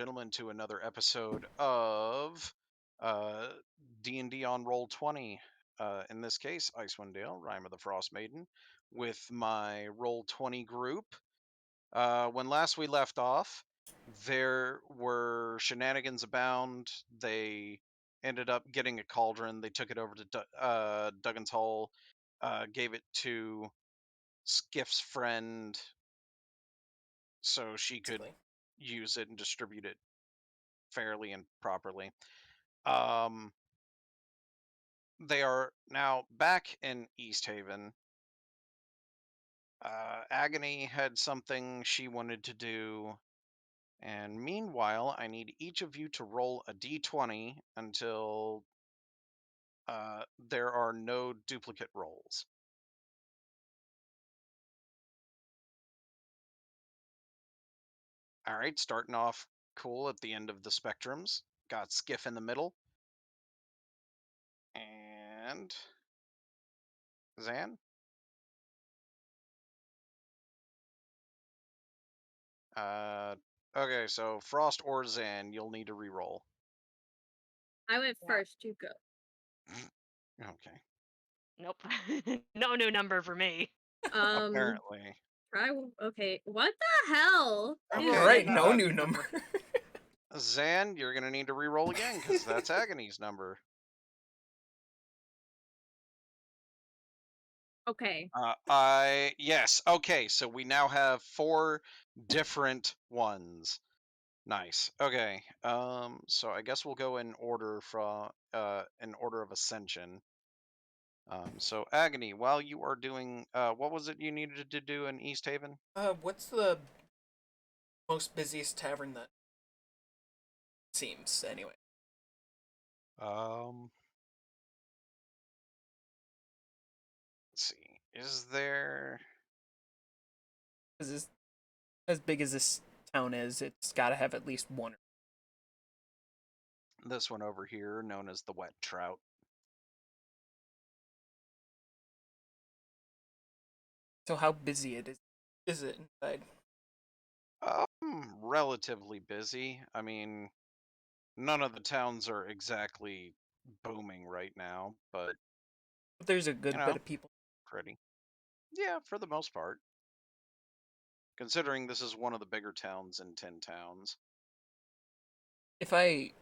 gentlemen, to another episode of uh, D&D on Roll20. In this case, Icewind, Rime of the Frost Maiden, with my Roll20 group. When last we left off, there were shenanigans abound. They ended up getting a cauldron. They took it over to Duggan's Hole, gave it to Skiff's friend so she could Basically. use it and distribute it fairly and properly. Um, they are now back in East Haven. Agony had something she wanted to do, and meanwhile, I need each of you to roll a d20 until there are no duplicate rolls. All right, starting off cool at the end of the spectrums. Got Skiff in the middle. And Zan. Okay, so Frost or Zan, you'll need to re-roll. I went Yeah. first. You go. Okay. Nope. No new number for me. Apparently. Try. Okay. What the hell? Okay, is Alright, this? no new number. Zan, you're gonna need to re-roll again because that's Agony's number. Okay. Yes. Okay, so we now have 4 different ones. Nice. Okay. So I guess we'll go in order from in order of ascension. So Agony, while you are doing what was it you needed to do in East Haven? What's the most busiest tavern that seems, anyway? Let's see. Is there Is this, as big as this town is, it's gotta have at least one. this one over here known as the Wet Trout? So how busy is it inside? Relatively busy. I mean, none of the towns are exactly booming right now, but But there's a good bit of people. pretty. Yeah, for the most part. Considering this is one of the bigger towns in 10 towns. If I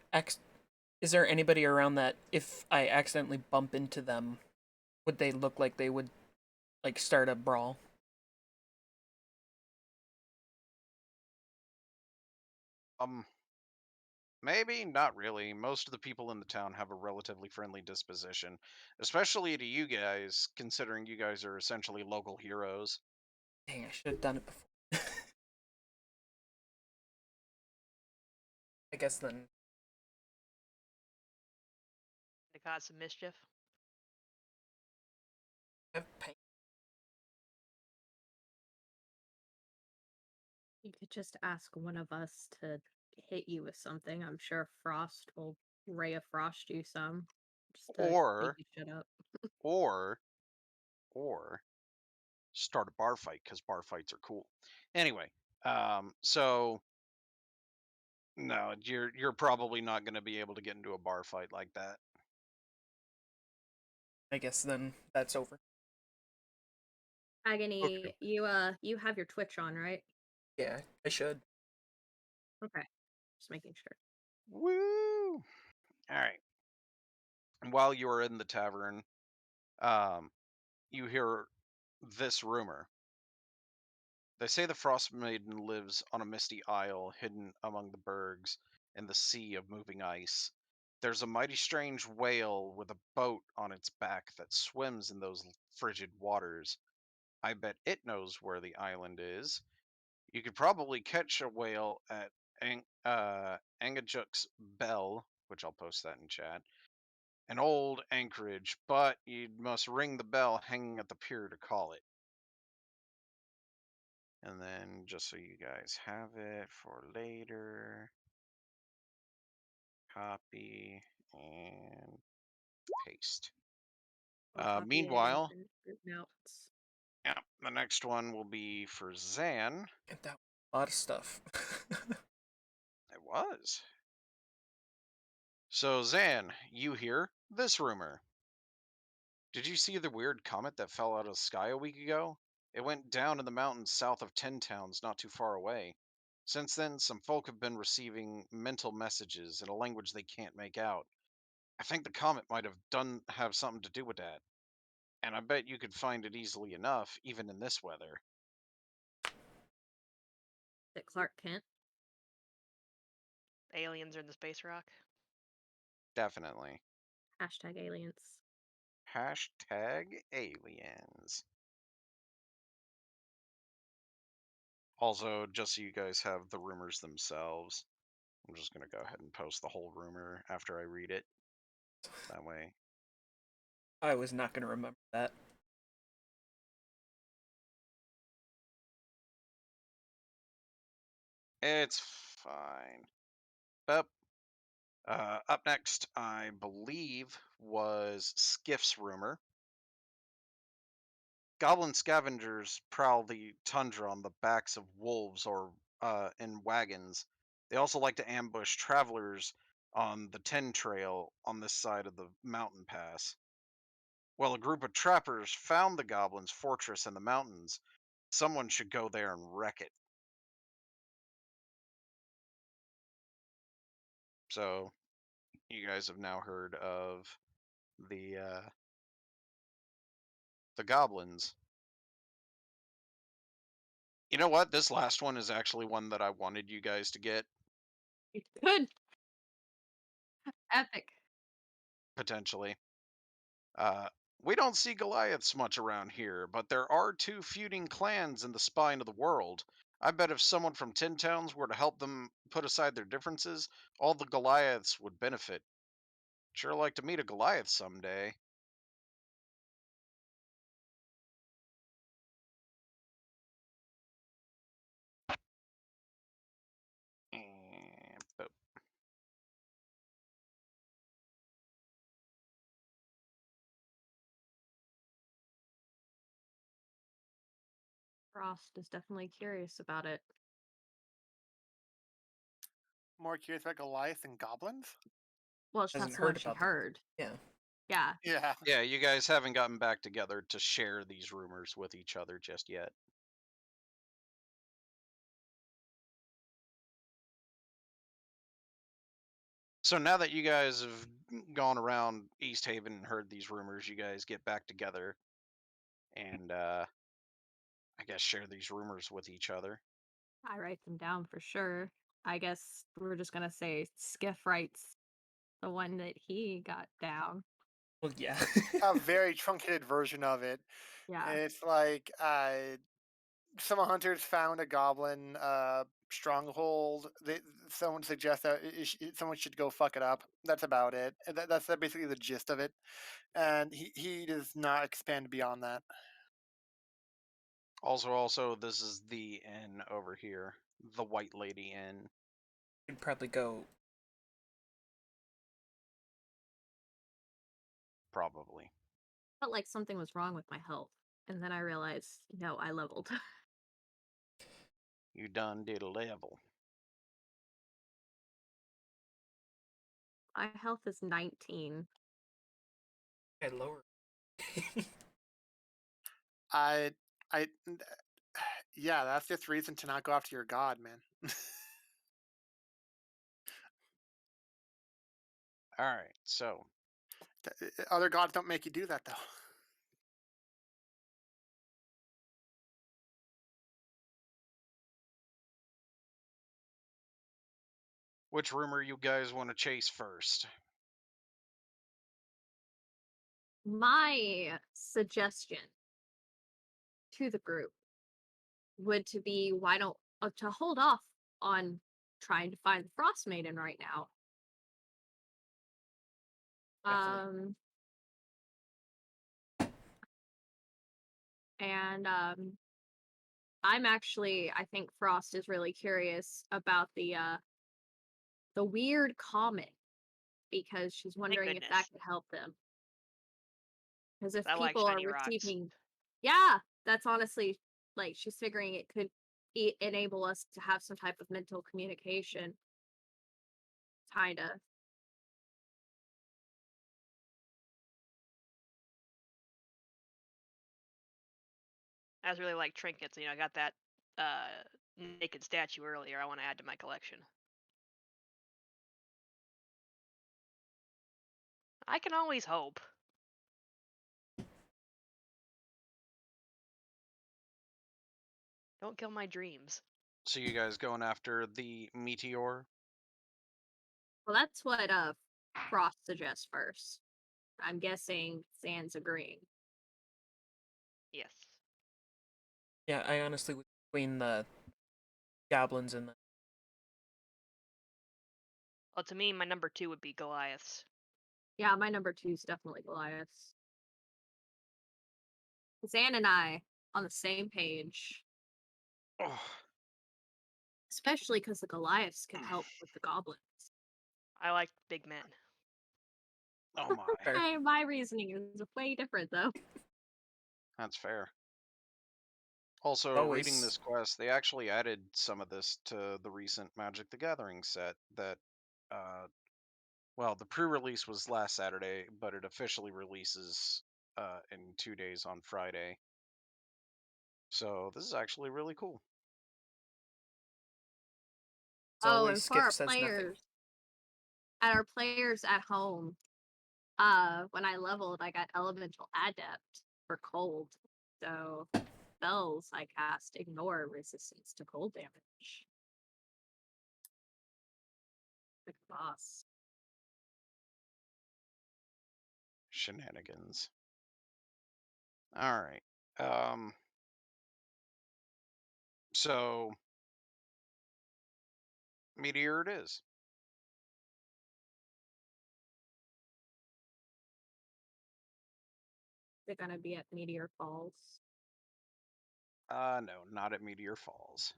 is there anybody around that if I accidentally bump into them, would they look like they would like start a brawl? Maybe, not really. Most of the people in the town have a relatively friendly disposition, especially to you guys, considering you guys are essentially local heroes. Dang, I should have done it before. I guess then. To cause some mischief. I have pain. You could just ask one of us to hit you with something. I'm sure Frost will ray of frost you some. Just to Or, make you shut up. or, or start a bar fight, because bar fights are cool. Anyway, so no, you're probably not going to be able to get into a bar fight like that. I guess then that's over. Agony, Okay. you have your Twitch on, right? Yeah, I should. Okay. Just making sure. Woo! All right. While you are in the tavern, you hear this rumor. They say the Frost Maiden lives on a misty isle hidden among the bergs in the sea of moving ice. There's a mighty strange whale with a boat on its back that swims in those frigid waters. I bet it knows where the island is. You could probably catch a whale at Angajuk's Bell, which I'll post that in chat, an old anchorage, but you must ring the bell hanging at the pier to call it. And then, just so you guys have it for later, copy and paste. I'll copy it Meanwhile, into group notes. yeah, the next one will be for Zan. Get that a lot of stuff. It was. So, Zan, you hear this rumor. Did you see the weird comet that fell out of the sky a week ago? It went down in the mountains south of 10 towns, not too far away. Since then, some folk have been receiving mental messages in a language they can't make out. I think the comet might have something to do with that. And I bet you could find it easily enough, even in this weather. That Clark Kent. Aliens are in the space rock. Definitely. #aliens. Hashtag aliens. Also, just so you guys have the rumors themselves, I'm just going to go ahead and post the whole rumor after I read it. That way. I was not going to remember that. It's fine. Up next, I believe, was Skiff's rumor. Goblin scavengers prowl the tundra on the backs of wolves or in wagons. They also like to ambush travelers on the Ten Trail on this side of the mountain pass. Well, a group of trappers found the goblins' fortress in the mountains. Someone should go there and wreck it. So, you guys have now heard of the goblins. You know what? This last one is actually one that I wanted you guys to get, Good. Epic. potentially. Uh, we don't see Goliaths much around here, but there are two feuding clans in the spine of the world. I bet if someone from Tin Towns were to help them put aside their differences, all the Goliaths would benefit. Sure like to meet a Goliath someday. And boom. Frost is definitely curious about it. More curious about Goliath and goblins? Well, Hasn't that's the one heard she about them. heard. Yeah. Yeah. Yeah. Yeah, you guys haven't gotten back together to share these rumors with each other just yet. So now that you guys have gone around East Haven and heard these rumors, you guys get back together and I guess share these rumors with each other. I write them down for sure. I guess we're just gonna say Skiff writes the one that he got down. Well, yeah. A very truncated version of it. Yeah. It's like some hunters found a goblin stronghold. Someone suggests that someone should go fuck it up. That's about it. And that's basically the gist of it. And he does not expand beyond that. Also, this is the inn over here, the White Lady Inn. You'd probably go. Probably. Felt like something was wrong with my health. And then I realized, no, I leveled. You done did a level. My health is 19. Okay, lower. I yeah, that's just reason to not go after your god, man. Alright, so Other gods don't make you do that though. which rumor you guys want to chase first? My suggestion to the group would to be why don't to hold off on trying to find the Frost Maiden right now. Definitely. And I'm actually, I think Frost is really curious about the weird comet because she's wondering if that goodness. could help them. Because if I like people are shiny rocks. receiving, yeah, that's honestly like she's figuring it could enable us to have some type of mental communication. Kinda. I was really like trinkets. I got that naked statue earlier. I want to add to my collection. I can always hope. Don't kill my dreams. So you guys going after the meteor? Well, that's what Frost suggests first. I'm guessing Zan's agreeing. Yes. Yeah, I honestly was between the goblins and the. Well, to me, my number 2 would be Goliaths. Yeah, my number 2 is definitely Goliath. Zan and I on the same page. Oh, Especially because the Goliaths can help with the goblins. I like big men. oh my. Fair. My reasoning is way different, though. That's fair. Also, reading Always. this quest, they actually added some of this to the recent Magic the Gathering set that, well, the pre-release was last Saturday, but it officially releases in 2 days on Friday. So this is actually really cool. It's Oh, always and for Skip our says nothing. players at home, when I leveled, I got Elemental Adept for cold. So spells I cast ignore resistance to cold damage. Like a boss. Shenanigans. All right. So meteor it is. They're gonna be at Meteor Falls. No, not at Meteor Falls.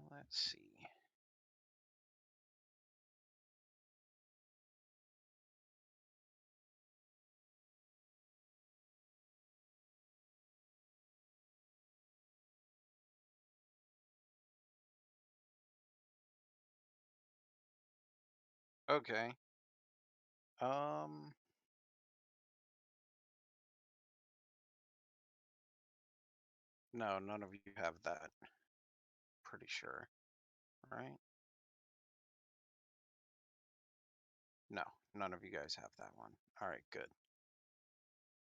Let's see. Okay. No, none of you have that. Pretty sure, right? No, none of you guys have that one. All right, good.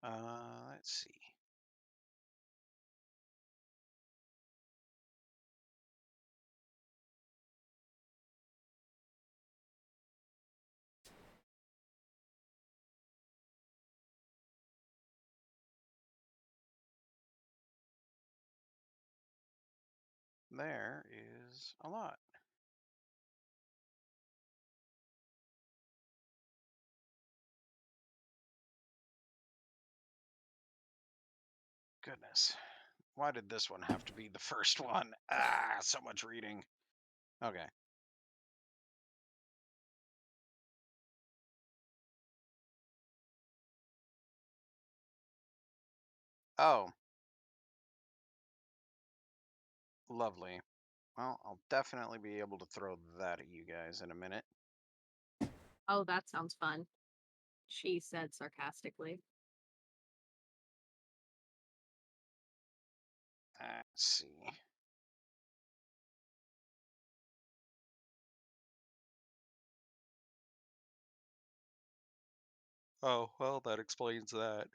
Let's see. There is a lot. Goodness. Why did this one have to be the first one? Ah, so much reading. Okay. Oh, lovely. Well, I'll definitely be able to throw that at you guys in a minute. Oh, that sounds fun. She said sarcastically. Let's see. Oh, well, that explains that.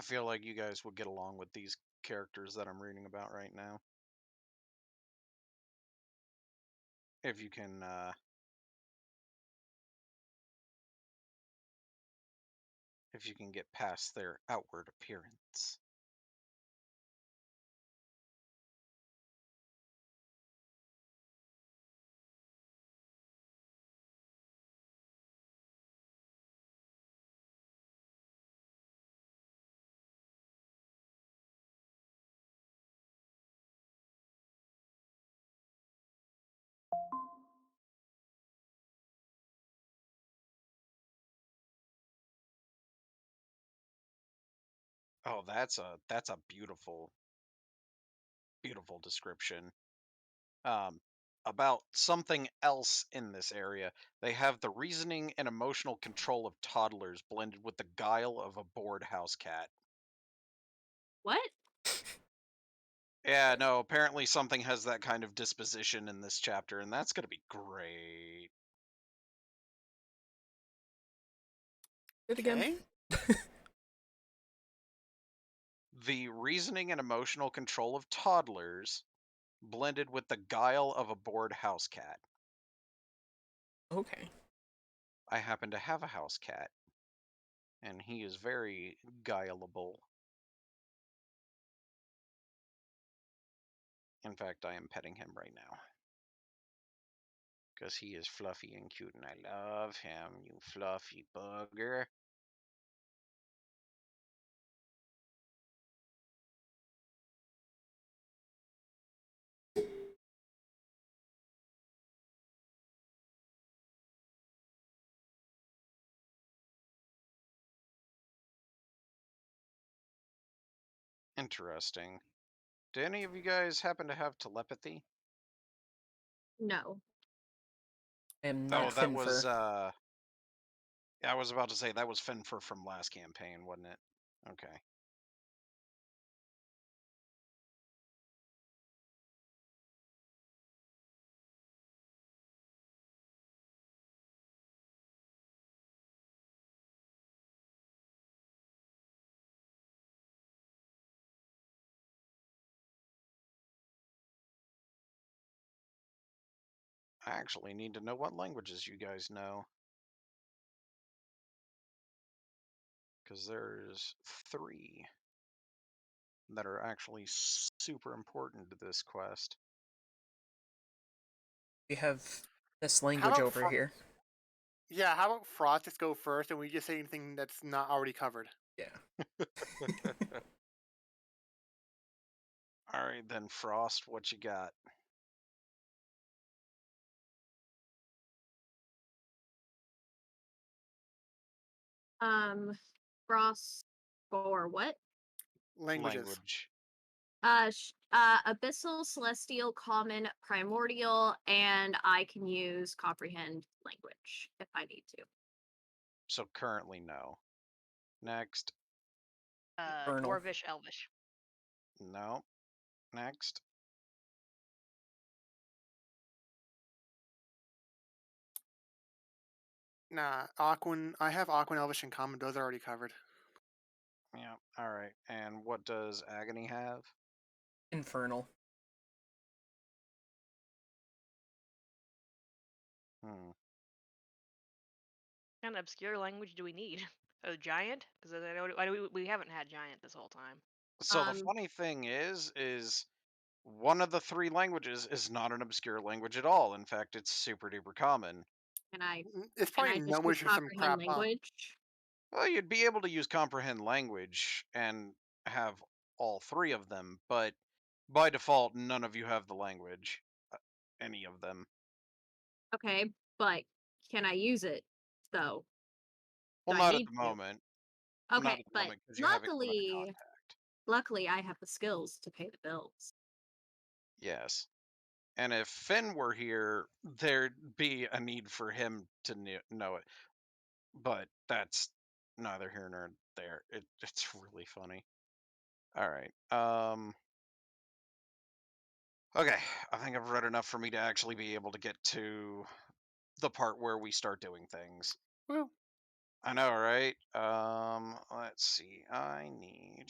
I feel like you guys would get along with these characters that I'm reading about right now. If you can, if you can get past their outward appearance. Oh, that's a beautiful, beautiful description. Um, about something else in this area. They have the reasoning and emotional control of toddlers blended with the guile of a bored house cat. What? Yeah, no, apparently something has that kind of disposition in this chapter, and that's going to be great. Do it again. Okay. The reasoning and emotional control of toddlers blended with the guile of a bored house cat. Okay. I happen to have a house cat, and he is very guileable. In fact, I am petting him right now. Because he is fluffy and cute, and I love him, you fluffy bugger. Interesting. Do any of you guys happen to have telepathy? No. I am Oh, not that was, Finfer. I was about to say that was Finfer from last campaign, wasn't it? Okay. I actually need to know what languages you guys know. Because there's 3 that are actually super important to this quest. We have this How language about over here. Yeah, how about Frost just go first and we just say anything that's not already covered? Yeah. Alright then, Frost, what you got? Frost for what? Languages. Language. Abyssal, Celestial, Common, Primordial, and I can use Comprehend Language if I need to. So currently no. Next. Infernal. Dwarvish, Elvish. No. Next. Nah, Aquan. I have Aquan, Elvish, and Common. Those are already covered. Yeah. Alright. And what does Agony have? Infernal. Hmm. What kind of obscure language do we need? A giant? Because I know we haven't had giant this whole time. So the Um, funny thing is one of the 3 languages is not an obscure language at all. In fact, it's super duper common. can I It's can probably I just use numbers or some Comprehend crap, huh? Language? Well, you'd be able to use comprehend language and have all 3 of them, but by default, none of you have the language. Any of them. Okay, but can I use it though? Well, Do I not at need the to? moment. Not Okay, at the but moment because you haven't come into luckily, contact. luckily I have the skills to pay the bills. Yes. And if Finn were here, there'd be a need for him to know it. But that's neither here nor there. It's really funny. All right. Okay. I think I've read enough for me to actually be able to get to the part where we start doing things. Well, I know, right? Let's see. I need.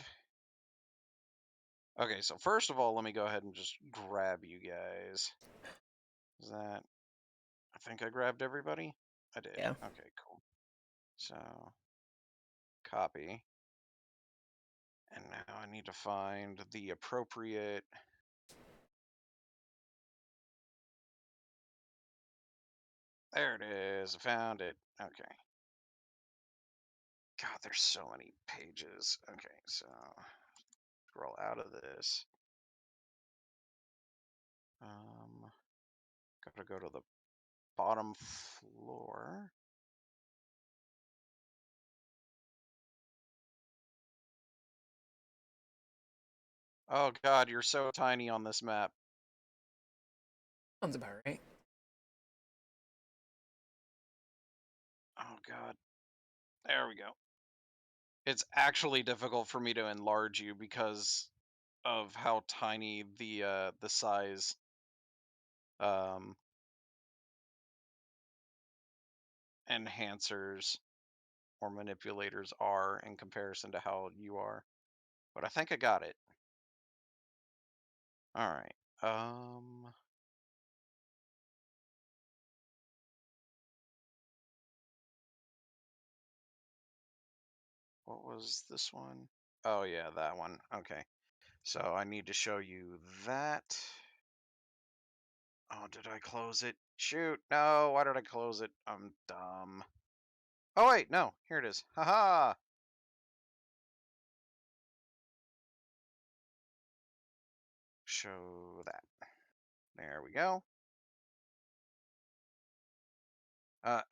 Okay, so first of all, let me go ahead and just grab you guys. Is that? I think I grabbed everybody. I did. Yeah. Okay, cool. So copy. And now I need to find the appropriate. There it is. I found it. Okay. God, there's so many pages. Okay, so scroll out of this. Gotta go to the bottom floor. Oh God, you're so tiny on this map. Sounds about right. Oh God. There we go. It's actually difficult for me to enlarge you because of how tiny the size enhancers or manipulators are in comparison to how you are. But I think I got it. All right. What was this one? Oh yeah, that one. Okay. So I need to show you that. Oh, did I close it? Shoot. No, why did I close it? I'm dumb. Oh wait, no. Here it is. Haha. Show that. There we go.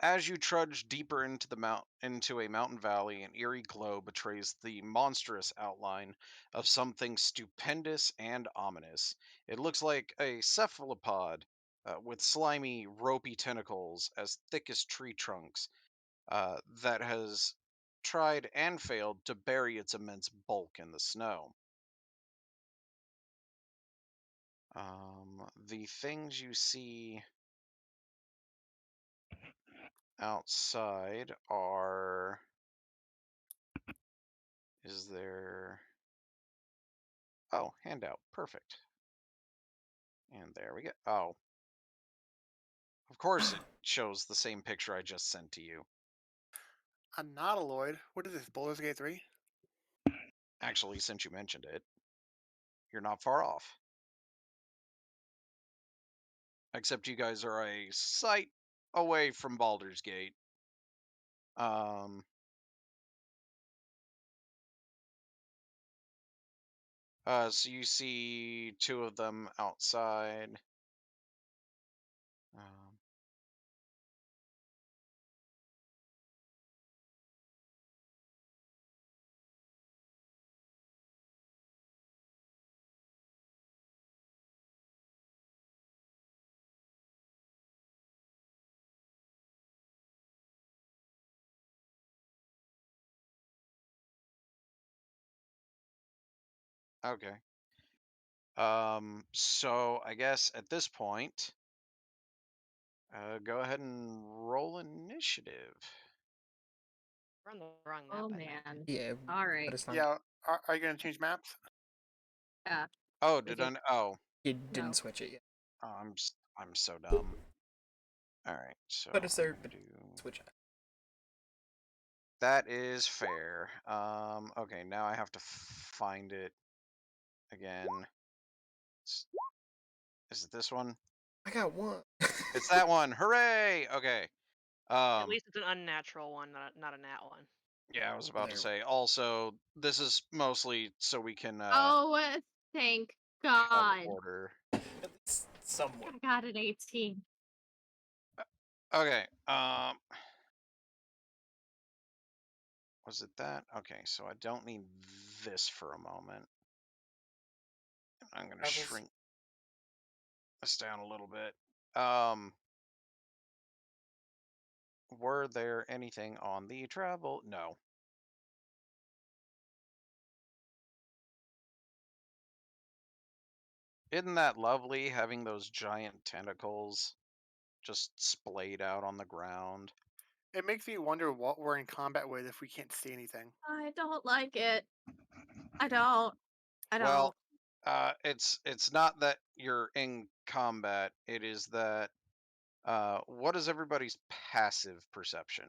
As you trudge deeper into a mountain valley, an eerie glow betrays the monstrous outline of something stupendous and ominous. It looks like a cephalopod with slimy, ropey tentacles as thick as tree trunks that has tried and failed to bury its immense bulk in the snow. The things you see outside are. Is there. Oh, handout. Perfect. And there we go. Oh, of course it shows the same picture I just sent to you. A nautiloid? What is this, Baldur's Gate 3? Actually, since you mentioned it, you're not far off. Except you guys are a sight away from Baldur's Gate. So you see two of them outside. Um, okay. So I guess at this point, go ahead and roll initiative. We're on the wrong map, Oh I think. man. Yeah. All right. But it's not. Yeah, are you going to change maps? Yeah. Oh, We did I? can- Oh, You No. didn't switch it yet. I'm so dumb. All right, so But it's I'm there. gonna But do. switch it. That is fair. Okay, now I have to find it again. Is it this one? I got one. It's that one. Hooray! Okay. At least it's an unnatural one, not a nat one. Yeah, I was about to There. say. Also, this is mostly so we can Oh, thank have God. order. At least somewhat. I got an 18. Okay. Was it that? Okay, so I don't need this for a moment. I'm gonna Travels. shrink this down a little bit. Were there anything on the travel? No. Isn't that lovely having those giant tentacles just splayed out on the ground? It makes me wonder what we're in combat with if we can't see anything. I don't like it. I don't. I Well, don't. it's not that you're in combat. It is that what is everybody's passive perception?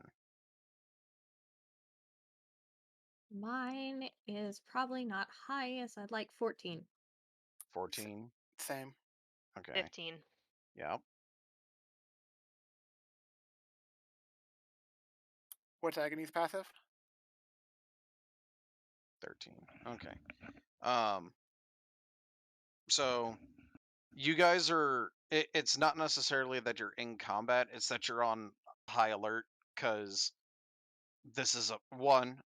Mine is probably not high as I'd like 14. 14. Same. Okay. 15. Yep. What's Agony's passive? 13. Okay. Um. So you guys are. It's not necessarily that you're in combat. It's that you're on high alert because this is a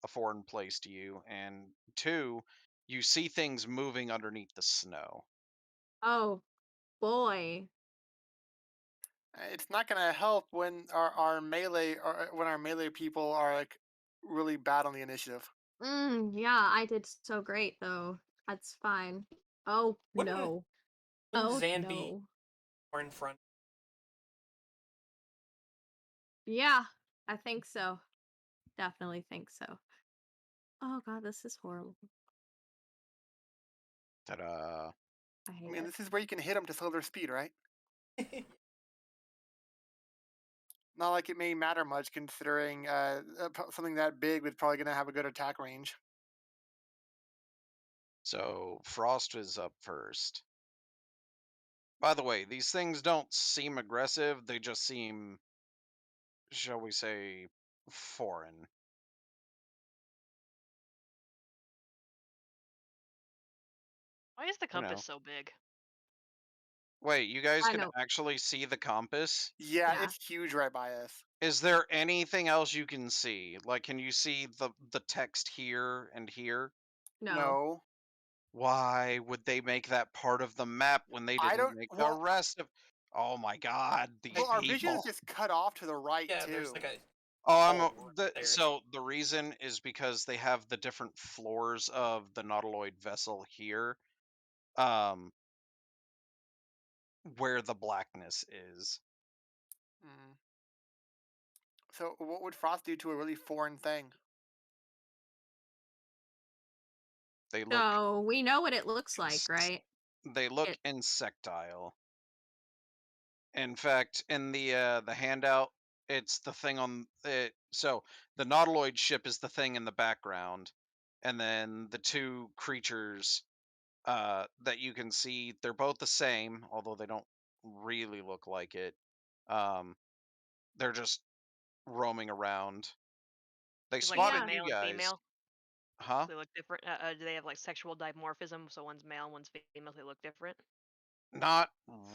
foreign place to you, and two, you see things moving underneath the snow. Oh boy. It's not gonna help when our melee or when our melee people are like really bad on the initiative. Yeah, I did so great though. That's fine. Oh Wouldn't no. wouldn't Oh Zan be no. more in front? Yeah, I think so. Definitely think so. Oh god, this is horrible. Ta-da! I I hate mean, it. this is where you can hit them to slow their speed, right? Not like it may matter much considering something that big was probably gonna have a good attack range. So Frost is up first. By the way, these things don't seem aggressive. They just seem, shall we say, foreign. Why is the You compass know. so big? Wait, you guys I can know. actually see the compass? Yeah, Yeah. it's huge right by us. Is there anything else you can see? Like, can you see the text here and here? No. No, Why would they make that part of the map when they I didn't don't. make the Well, rest of? Oh my God, these well, our vision is people. just cut off to the right Yeah, there's too. like a Oh, hole right there. so the reason is because they have the different floors of the nautiloid vessel here, um, where the blackness is. Mm. So, what would Frost do to a really foreign thing? They look So we know what it looks like, ins- right? they look It insectile. In fact, in the handout, it's the thing on it. So the nautiloid ship is the thing in the background, and then the two creatures that you can see, they're both the same, although they don't really look like it. Um, they're just roaming around. They Is like one spotted yeah. you male and guys, female? huh? They look different. Do they have like sexual dimorphism? So one's male, one's female. They look different. Not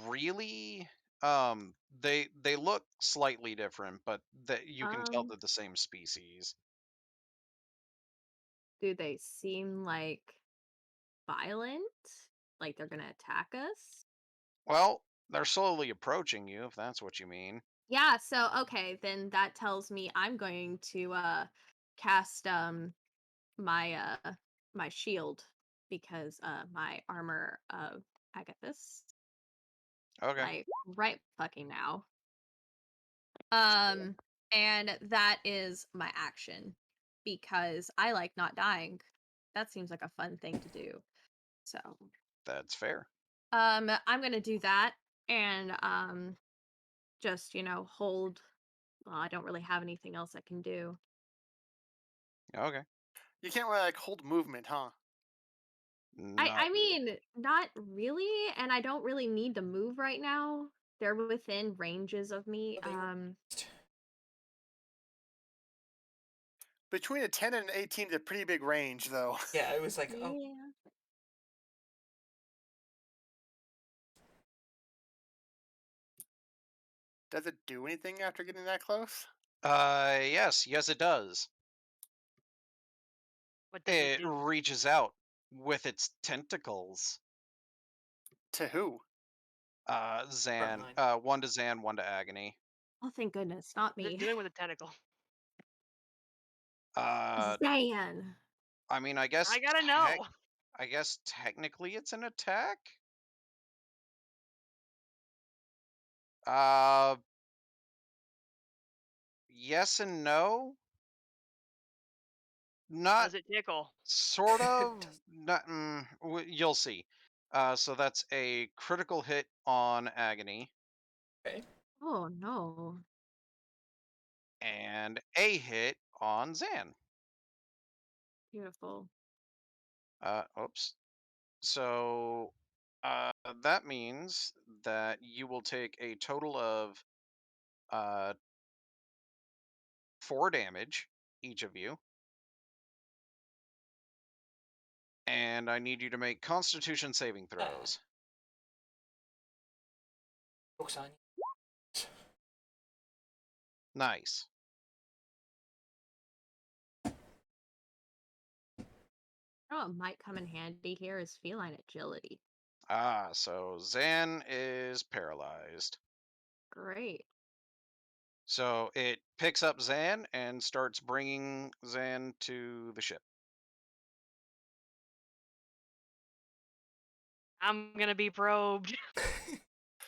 really. They look slightly different, but that you can tell Um, they're the same species. do they seem like violent? Like they're gonna attack us? Well, they're slowly approaching you, if that's what you mean. Yeah, so okay, then that tells me I'm going to cast my my shield because my armor I got this Okay, like right fucking now. Cool. Um and that is my action because I like not dying. That seems like a fun thing to do. So, that's fair. I'm going to do that and just, hold well, I don't really have anything else I can do. Okay, You can't really like hold movement, huh? not I mean, not really, and I don't really need to move right now. They're within ranges of me. Oh, they were. Between a 10 and an 18 is a pretty big range, though. Yeah, it was like, oh, Yeah. Does it do anything after getting that close? yes, it does. What does it It do? reaches out with its tentacles. To who? front Zan, line. one to Zan, one to Agony. Oh, thank goodness, not What's it me. doing with a tentacle? Uh, Zan. I mean, I gotta know. I guess technically it's an attack. Uh, yes and no. Not Does it tickle? sort of. Not. You'll see. So that's a critical hit on Agony Okay. Oh no. and a hit on Zan. Beautiful. Oops. So that means that you will take a total of uh 4 damage, each of you, and I need you to make Constitution saving throws. Focus on Nice. You know what might come in handy here is feline agility. So Zan is paralyzed. Great. So it picks up Zan and starts bringing Zan to the ship. I'm gonna be probed.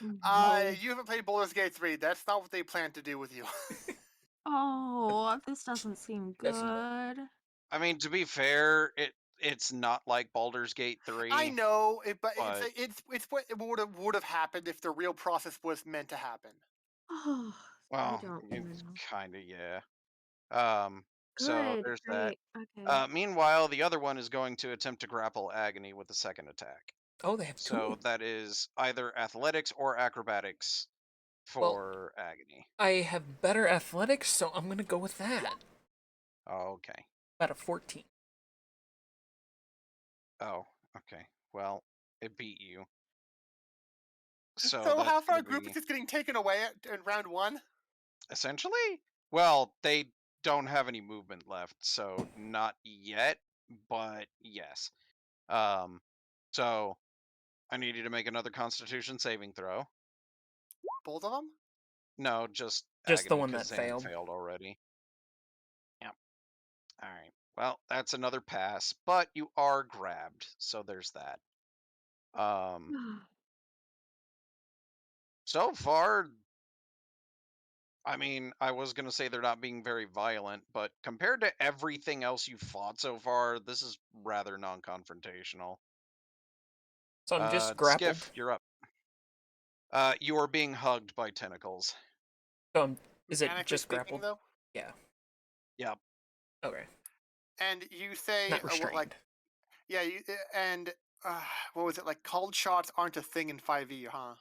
No. You haven't played Baldur's Gate 3. That's not what they plan to do with you. Oh, this doesn't seem Doesn't look- good. I mean, to be fair, it's not like Baldur's Gate I 3, know, but but it's what would have happened if the real process was meant to happen. Oh, I well, don't it's know. kind of yeah. So Good, there's that. great. Okay. Meanwhile, the other one is going to attempt to grapple Agony with a second attack. Oh, they have So two. that is either athletics or acrobatics Well, for Agony. I have better athletics, so I'm gonna go with that. Okay. About a 14. Oh, okay. Well, it beat you. So So that's how far going a to group is be just getting taken away in round 1? essentially. Well, they don't have any movement left, so not yet, but yes. Um, so I need you to make another Constitution saving throw. Both of them? No, just Just the Agony, one because that Zan failed. failed already. Yep. All right. Well, that's another pass, but you are grabbed, so there's that. So far, I mean, I was gonna say they're not being very violent, but compared to everything else you've fought so far, this is rather non-confrontational. So I'm just Skiff, grappled. you're up. You are being hugged by tentacles. So is it Mechanically just speaking, grappled? though? Yeah. Yep. Okay. And you say, Not what, like, restrained. yeah, and what was it, like, called shots aren't a thing in 5e, huh?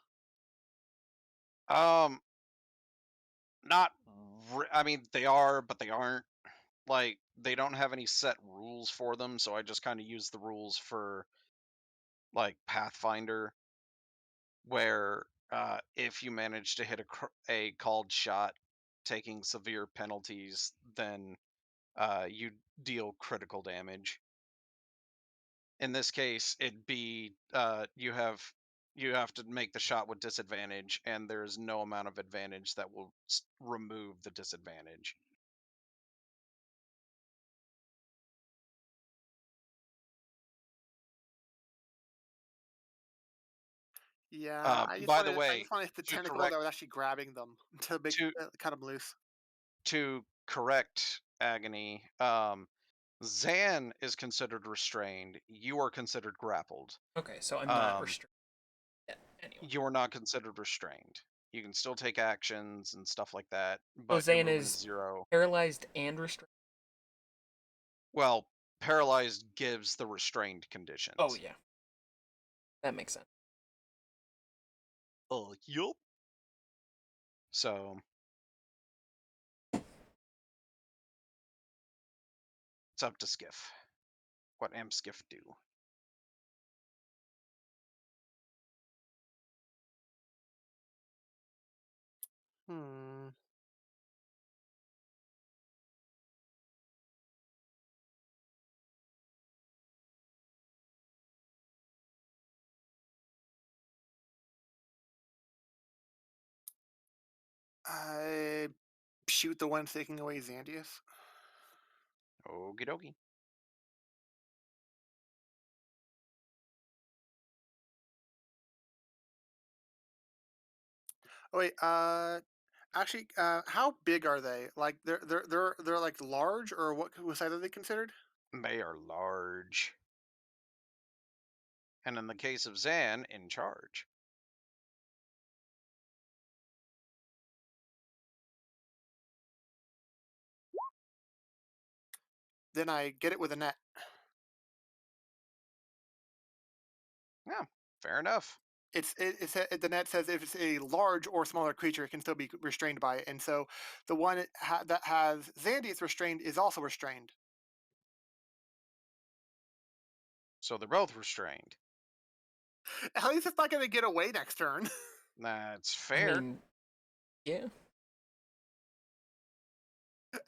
Um, not. I mean, they are, but they aren't. Like, they don't have any set rules for them, so I just kind of use the rules for like Pathfinder, where if you manage to hit a called shot, taking severe penalties, then you deal critical damage. In this case, it'd be you have to make the shot with disadvantage, and there's no amount of advantage that will remove the disadvantage. Yeah, By the I way, just wanted the to tentacle correct that was actually grabbing them to make to cut them loose. to correct Agony, Zan is considered restrained. You are considered grappled. Okay, so I'm not Um, restrained yet. Anyway. you're not considered restrained. You can still take actions and stuff like that, So but your Zan movement is is 0. paralyzed and restrained. Well, paralyzed gives the restrained Oh conditions. yeah. That makes sense. Yup. So it's up to Skiff. What am Skiff do? Hmm. I shoot the one taking away Xandius. Okie dokie. Oh wait, Actually, how big are they? Like they're like large, or what size are they considered? They are large. And in the case of Zan, in charge. Then I get it with a net. Yeah, fair enough. The net says if it's a large or smaller creature, it can still be restrained by it, and so the one that has Zandy's restrained is also restrained. So they're both restrained. At least it's not going to get away next turn. That's I fair. mean, yeah.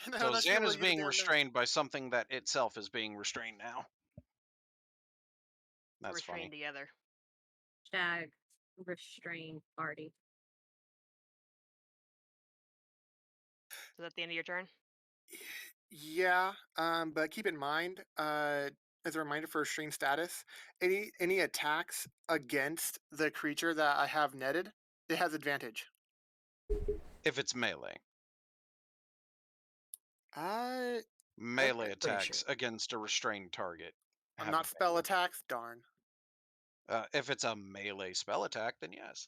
No, So not sure Zan we'll is use it being there. restrained by something that itself is being restrained now. That's Restrained funny. together. Jag restrained party. Is that the end of your turn? Yeah, but keep in mind, as a reminder for restrained status, any attacks against the creature that I have netted, it has advantage. If it's melee. Uh, Melee Pretty attacks sure. against a restrained target have not spell advantage. attacks. Darn. If it's a melee spell attack, then yes.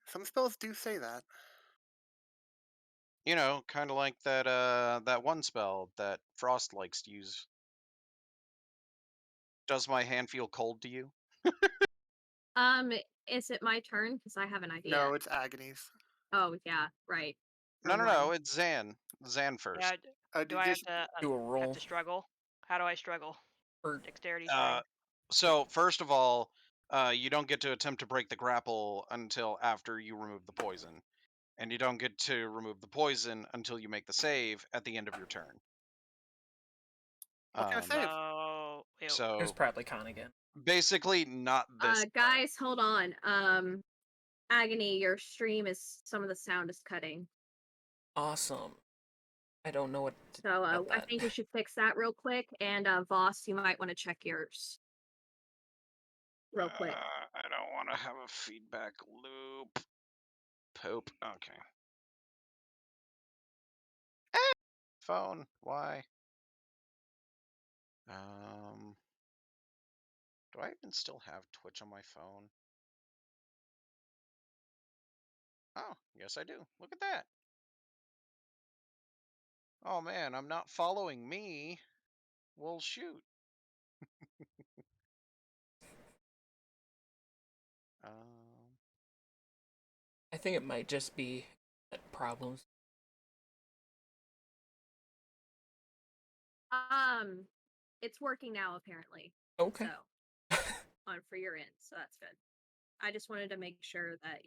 Some spells do say that. You know, kind of like that one spell that Frost likes to use. Does my hand feel cold to you? Is it my turn? Because I have an idea. No, it's agonies. Oh yeah, right. No, Wrong no, no. one. It's Zan. Zan first. Yeah. Do I have Just to Do a roll. struggle? How do I struggle? Or Dexterity Uh, saving. so first of all, you don't get to attempt to break the grapple until after you remove the poison, and you don't get to remove the poison until you make the save at the end of your turn. what kind of save? Oh, ew. it was So probably con again. basically, not this. Guys, hold on. Agony, your stream is some of the sound is cutting. Awesome. I don't know what to do So about I that. think we should fix that real quick. And Voss, you might want to check yours real quick. I don't want to have a feedback loop. Poop. Okay. Phone. Why? Do I even still have Twitch on my phone? Oh, yes I do. Look at that. Oh man, I'm not following me. Well, shoot. I think it might just be problems. It's working now apparently. Okay. So on for your end, so that's good. I just wanted to make sure that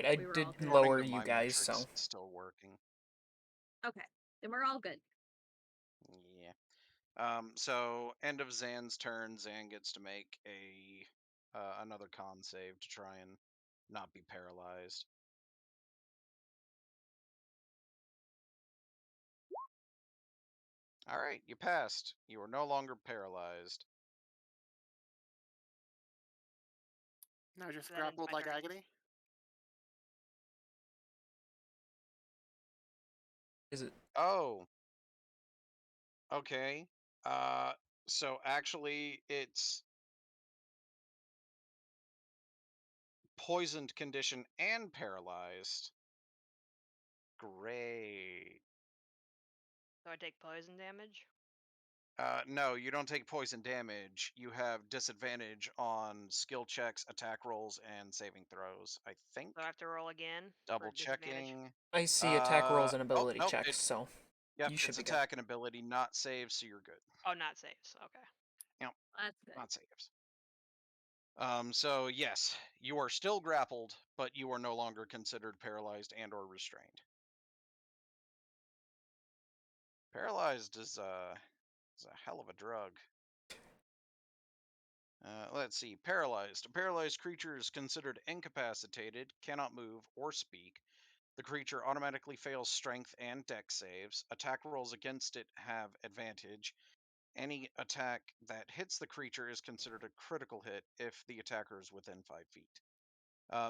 I we were did all good. lower According to you my guys, metrics, so it's still working. Okay, then we're all good. Yeah. So end of Zan's turn, Zan gets to make a another con save to try and not be paralyzed. All right, you passed. You are no longer paralyzed. No, just That ends grappled my like turn. agony. is it? Oh. Okay. Uh, so actually, it's poisoned condition and paralyzed. Great. So I take poison damage. No, you don't take poison damage. You have disadvantage on skill checks, attack rolls, and saving throws. I think. So I have to roll again Double for disadvantage. checking. I see attack rolls and Oh ability no, checks, so yep, you should it's be good. attack and ability, not saves, so you're good. Oh, not saves. Okay. Yep, That's good. not saves. So yes, you are still grappled, but you are no longer considered paralyzed and or restrained. Paralyzed is a hell of a drug. Let's see. Paralyzed. A paralyzed creature is considered incapacitated, cannot move or speak. The creature automatically fails strength and dex saves. Attack rolls against it have advantage. Any attack that hits the creature is considered a critical hit if the attacker is within 5 feet.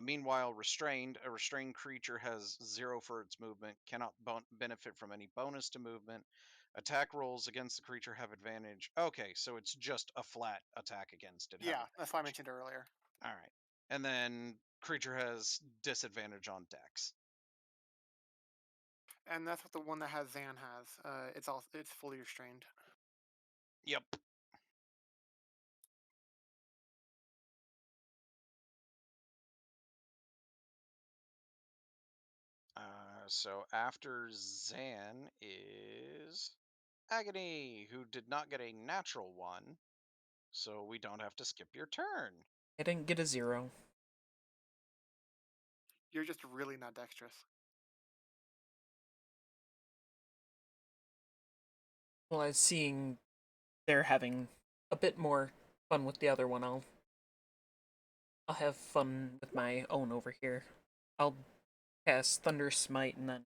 Meanwhile, restrained, a restrained creature has 0 for its movement, cannot benefit from any bonus to movement. Attack rolls against the creature have advantage. Okay, so it's just a flat attack against it. Yeah, that's why I mentioned earlier. All right. And then creature has disadvantage on dex. And that's what the one that has Zan has. It's fully restrained. Yep. So after Zan is Agony, who did not get a natural one, so we don't have to skip your turn. I didn't get a 0. You're just really not dexterous. Well, I was seeing they're having a bit more fun with the other one. I'll have fun with my own over here. I'll cast Thunder Smite and then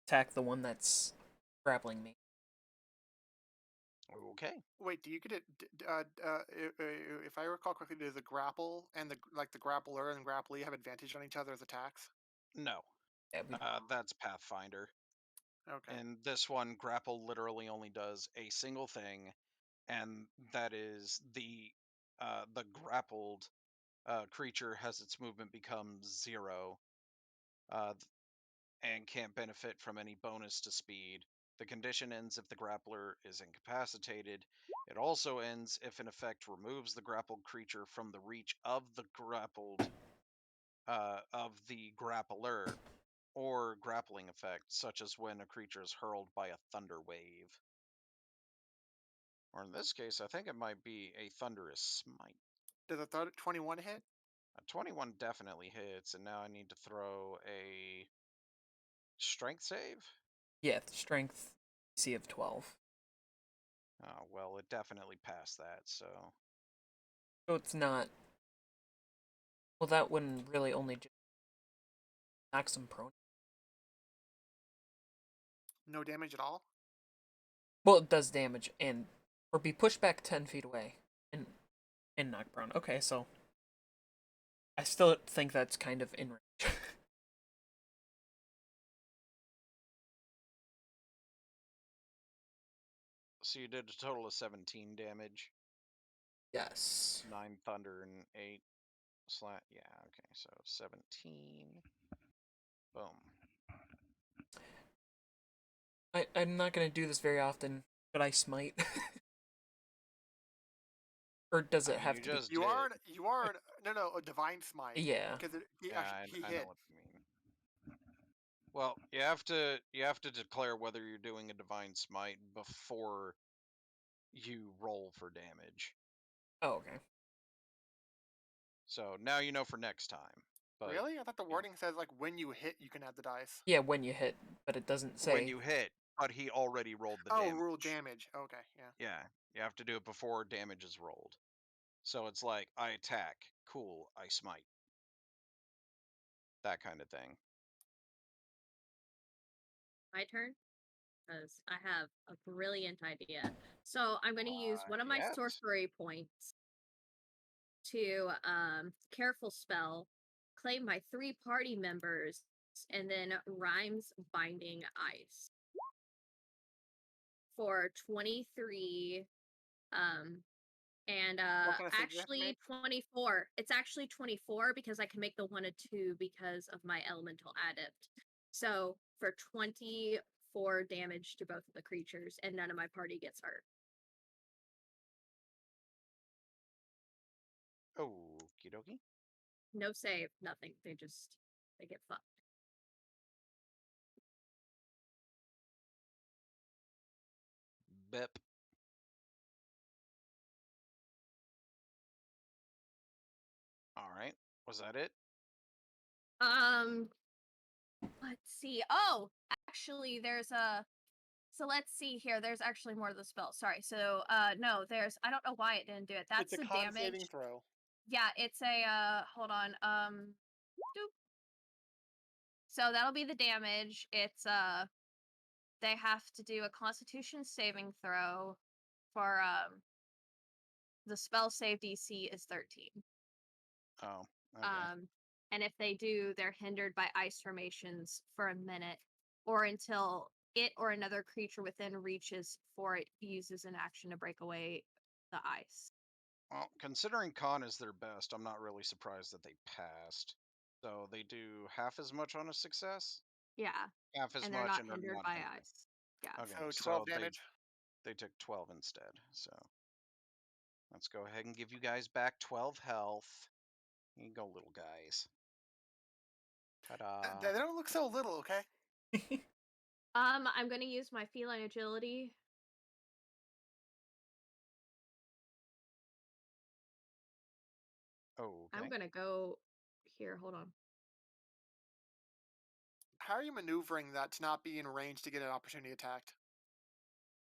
attack the one that's grappling me. Okay. Wait, do you get it? If I recall correctly, does the grapple and the grappler and grapplee have advantage on each other's attacks? No. Yeah, That's Pathfinder. Okay. And this one, grapple literally only does a single thing, and that is the grappled creature has its movement become 0, and can't benefit from any bonus to speed. The condition ends if the grappler is incapacitated. It also ends if an effect removes the grappled creature from the reach of the grappler, or grappling effect, such as when a creature is hurled by a thunder wave. Or in this case, I think it might be a thunderous smite. Does a 21 hit? A 21 definitely hits, and now I need to throw a strength save? yeah, the strength C of 12. Oh, well, it definitely passed that, so... So it's not. Well, that wouldn't really only just knock some prone. No damage at all? Well, it does damage and or be pushed back 10 feet away and knock prone. Okay, so I still think that's kind of in range. So you did a total of 17 damage. Yes. 9 thunder and 8 slat. Yeah, okay, so 17. Boom. I'm not gonna do this very often, but I smite. Or does I it mean, have you to be? just You did. are no, a divine smite. Yeah. Because he I know hit. what you mean. Well, you have to declare whether you're doing a divine smite before you roll for damage. Oh, okay. So now you know for next time. But Really? I thought the yeah. wording says like when you hit, you can add the dice. Yeah, when you hit, but it doesn't say. When you hit, but he already rolled the Oh, damage. rule damage. Okay, yeah. Yeah, you have to do it before damage is rolled. So it's like, I attack, cool, I smite. That kind of thing. My turn? Because I have a brilliant idea. So I'm going to use one of my Yes. sorcery points to careful spell, claim my 3 party members, and then rhymes binding ice for 23 and What kind of save do you have to actually make? 24. It's actually 24 because I can make the 1 a 2 because of my elemental adept. So for 24 damage to both of the creatures, and none of my party gets hurt. Okie dokie. No save, nothing. They get fucked. Bip. Alright. Was that it? Let's see. Oh, actually, so let's see here. There's actually more to the spell. Sorry. So, no, I don't know why it didn't do it. That's It's a the con damage. saving throw. Yeah, it's a, hold on. Doop. So that'll be the damage. It's, they have to do a constitution saving throw for, the spell save DC is 13. Oh, okay. and if they do, they're hindered by ice formations for a minute, or until it or another creature within reaches for it uses an action to break away the ice. Well, considering con is their best, I'm not really surprised that they passed. So they do half as much on a success, Yeah, half as and they're much, not and are hindered not by hindered. ice. Yeah. Okay, So 12 so damage. they took 12 instead. So let's go ahead and give you guys back 12 health. Here you go, little guys. Ta-da! They don't look so little, okay? I'm gonna use my feline agility. I'm Okay. gonna go here. Hold on. How are you maneuvering that to not be in range to get an opportunity attacked?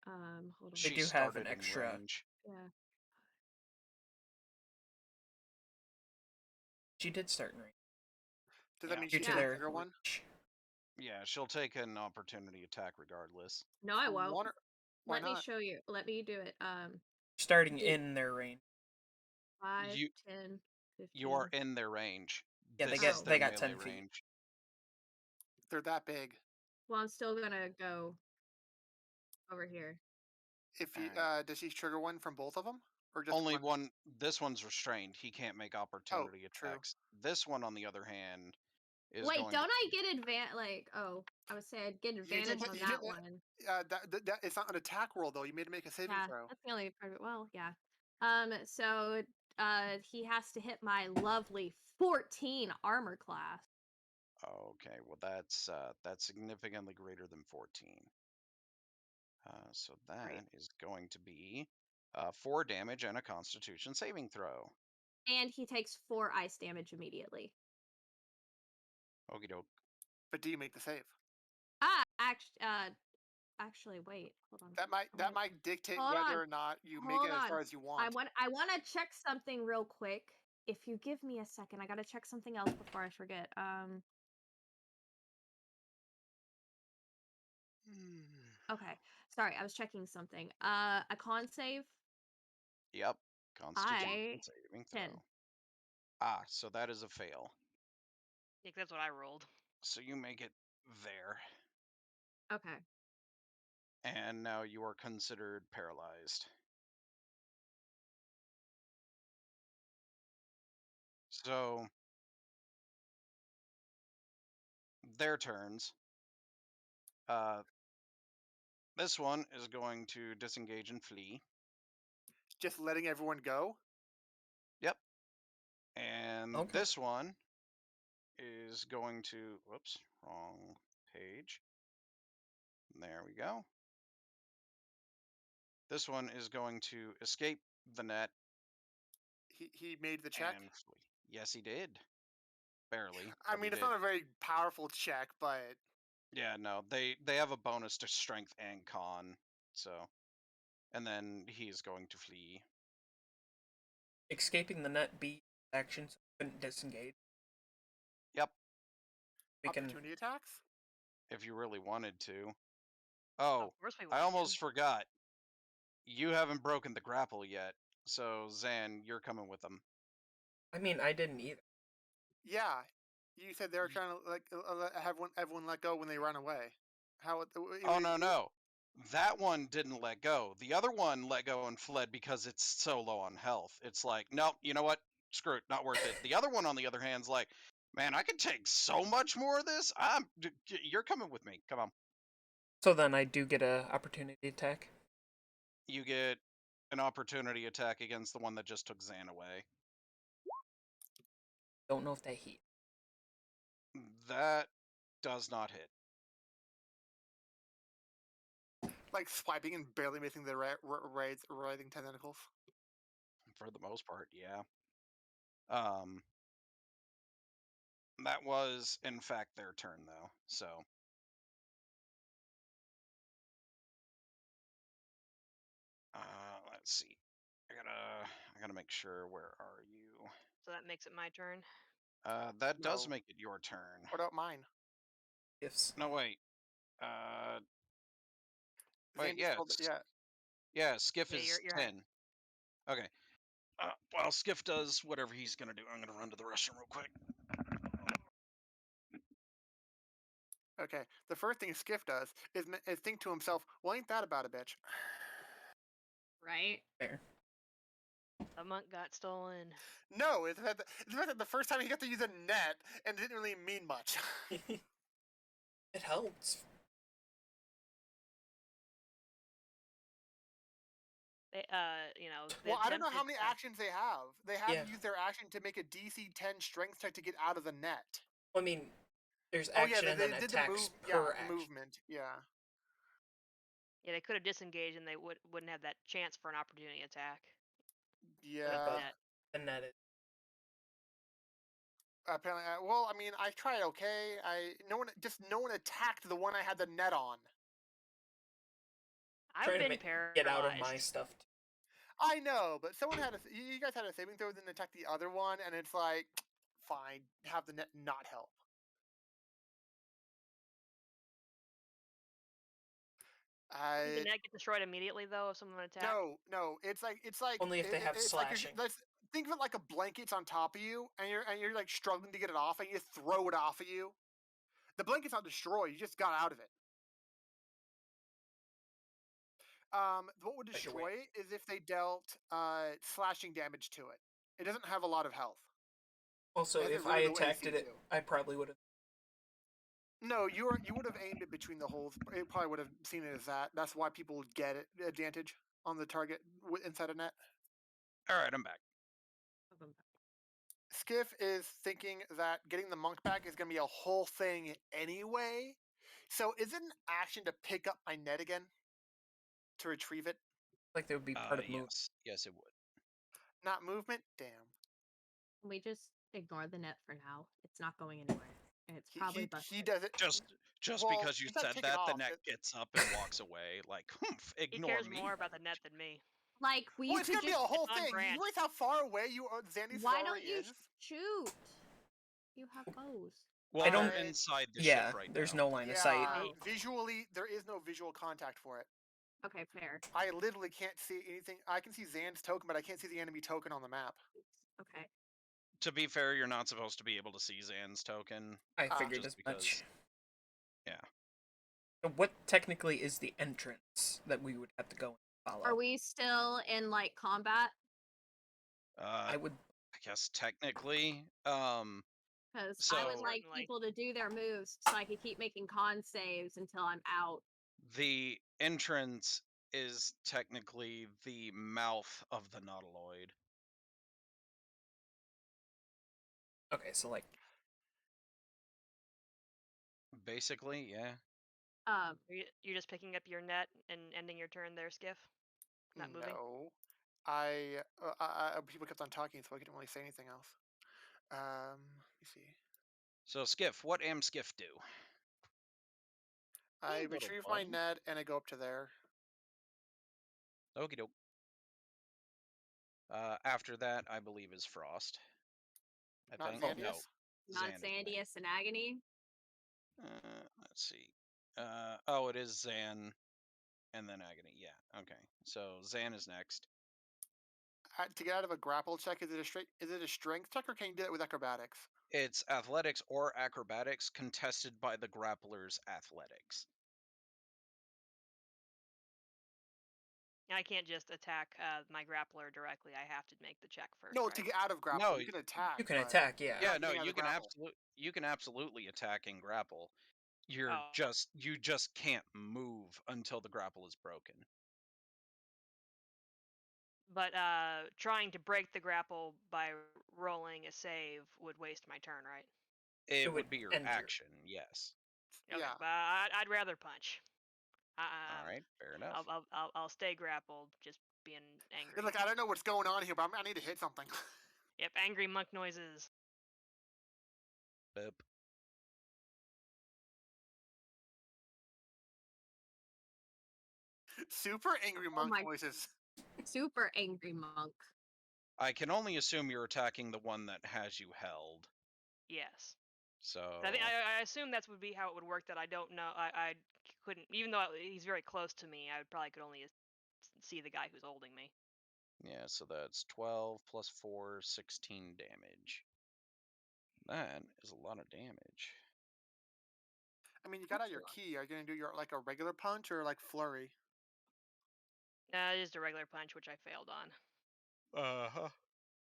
Hold on. They She do have an started in extra- range. Yeah. She did start in range. Does Yeah. that mean Due she to can't their trigger one? reach. Yeah, she'll take an opportunity attack regardless. No, I won't. Why Let me not? show you. Let me do it. Starting do- in their range. 5, You 10, 15. you are in their range. Yeah, they This get is Oh. their they got melee 10 feet. range. They're that big. Well, I'm still gonna go over here. If you Alright. does he trigger one from both of them, or just Only one? one. This one's restrained. He can't make opportunity true. attacks. This one, on the other hand, is Wait, going don't to. I get advantage? Like, oh, I would say I'd get You didn't. advantage on You that didn't. one. That it's not an attack roll though. You made him make a saving Yeah, throw. that's the only part of it. Well, yeah. So he has to hit my lovely 14 armor class. Okay, well that's significantly greater than 14. So that Right. is going to be 4 damage and a Constitution saving throw. And he takes 4 ice damage immediately. Okie doke. But do you make the save? Actually, wait, hold on. That might dictate Hold whether on. or not you make Hold it as on. far as you I want. want to check something real quick. If you give me a second, I gotta check something else before I forget. Okay. Sorry, I was checking something. A con save. Yep. Constitution I saving 10. throw. So that is a fail. Yeah, 'cause that's what I rolled. So you make it there. Okay. And now you are considered paralyzed. So their turns. This one is going to disengage and flee. Just letting everyone go. Yep. And Okay. this one is going to, whoops, wrong page. There we go. This one is going to escape the net He made the check. and flee. Yes, he did. Barely. I But he mean, it's did. not a very powerful check, but Yeah, no, they have a bonus to strength and con. So, and then he's going to flee. Escaping the net beat actions couldn't disengage. Yep, We can. opportunity attacks. if you really wanted to. Of Oh, course we I want almost to. forgot. You haven't broken the grapple yet. So, Zan, you're coming with them. I mean, I didn't either. Yeah, you said they were trying to have everyone let go when they run away. How? Oh, no. That one didn't let go. The other one let go and fled because it's so low on health. It's like, nope, you know what? Screw it, not worth it. The other one, on the other hand, is like, man, I could take so much more of this. You're coming with me. Come on. So then I do get a opportunity attack. You get an opportunity attack against the one that just took Zan away. Don't know if they hit. That does not hit. Like swiping and barely missing the writhing tentacles. For the most part, yeah. That was, in fact, their turn, though. So, let's see. I gotta make sure. Where are you? So that makes it my turn. That does No. make it your turn. What about mine? Yes. No, wait. Wait, Zane just rolled it, yeah. Yeah, Skiff Yeah, is you're 10. Okay. While Skiff does whatever he's gonna do, I'm gonna run to the restroom real quick. Okay. The first thing Skiff does is think to himself, well, ain't that about a bitch? Right? Fair. A monk got stolen. No, it's the first time he got to use a net and it didn't really mean much. It helps. They, they Well, I don't know how attempted many to. actions they have. They have Yeah. to use their action to make a DC 10 strength check to get out of the net. I mean, there's Oh yeah, action and they then did the attacks move. Yeah, per action. movement. Yeah. Yeah, they could have disengaged and they wouldn't have that chance for an opportunity attack. With the Yeah. net. The net is Apparently, well, I mean, I tried. Okay, no one attacked the one I had the net on. I've trying to been get out of my paralyzed. stuff. I know, but someone had you guys had a saving throw, then attack the other one, and it's like, fine, have the net not help. Did the net get destroyed immediately though if someone attacked? No, it's like Only if they have it's like slashing. let's think of it like a blanket's on top of you, and you're like struggling to get it off, and you throw it off of you. The blanket's not destroyed; you just got out of it. What would Like your destroy it is if they dealt slashing damage to it. It doesn't have a lot of health. Also, It has if very I low attacked AC it, too. I probably would have. No, you would have aimed it between the holes. It probably would have seen it as that. That's why people would get it advantage on the target inside a net. All right, I'm back. Skiff is thinking that getting the monk back is going to be a whole thing anyway. So is it an action to pick up my net again? To retrieve it? Like they would be part of move. Yes, it would. Not movement? Damn. We just ignore the net for now. It's not going anywhere. And it's probably busted. He does it. Just Well, because you it's not said taken that, the off. net gets up and walks away. Like, humph, He ignore cares me. more about the net than me. Like, we Well, it's could going to be a just. whole on thing. You brand. realize how far away Xandy's Why already don't you is? shoot? You have bows. Well, I don't- we're inside the Yeah, ship right there's now. no line of sight. Visually, there is no visual contact for it. Okay, fair. I literally can't see anything. I can see Zan's token, but I can't see the enemy token on the map. Okay. To be fair, you're not supposed to be able to see Zan's token. I figured just as because, much. Yeah. So what technically is the entrance that we would have to go and follow? Are we still in, like, combat? I would. I guess technically. Because I would So- like Certainly. people to do their moves so I could keep making con saves until I'm out. The entrance is technically the mouth of the nautiloid. Okay, so like Basically, yeah. You're just picking up your net and ending your turn there, Skiff? Not moving? No, people kept on talking, so I couldn't really say anything else. Let me see. So Skiff, what am Skiff do? I Hey, little retrieve my buddy. net and I go up to there. Okie doke. After that, I believe is Frost. I Not think. Xandius? No. Not Xan is next. Sandius and Agony. Let's see. Oh, it is Zan, and then Agony. Yeah. Okay. So Zan is next. To get out of a grapple check, is it a strength check, or can you do it with acrobatics? It's athletics or acrobatics contested by the grappler's athletics. I can't just attack my grappler directly. I have to make the check first. No, right? to get out of grapple, No, you can attack. you can but attack, yeah. Yeah, not no, getting out of grapple. you can absolutely attack and grapple. You Oh. just can't move until the grapple is broken. But trying to break the grapple by rolling a save would waste my turn, right? It would would be your end your- action, yes. Okay, Yeah. but I'd rather punch. All right, fair enough. I'll stay grappled, just being angry. It's like, I don't know what's going on here, but I need to hit something. Yep, angry monk noises. Boop. Super angry monk my- noises. Super angry monk. I can only assume you're attacking the one that has you held. Yes. So I assume that would be how it would work. That I don't know. I couldn't, even though he's very close to me. I probably could only see the guy who's holding me. yeah, so that's 12 plus 4, 16 damage. That is a lot of damage. I mean, you got out your Excellent. key. Are you gonna do your like a regular punch or like flurry? Just a regular punch, which I failed on. Uh-huh.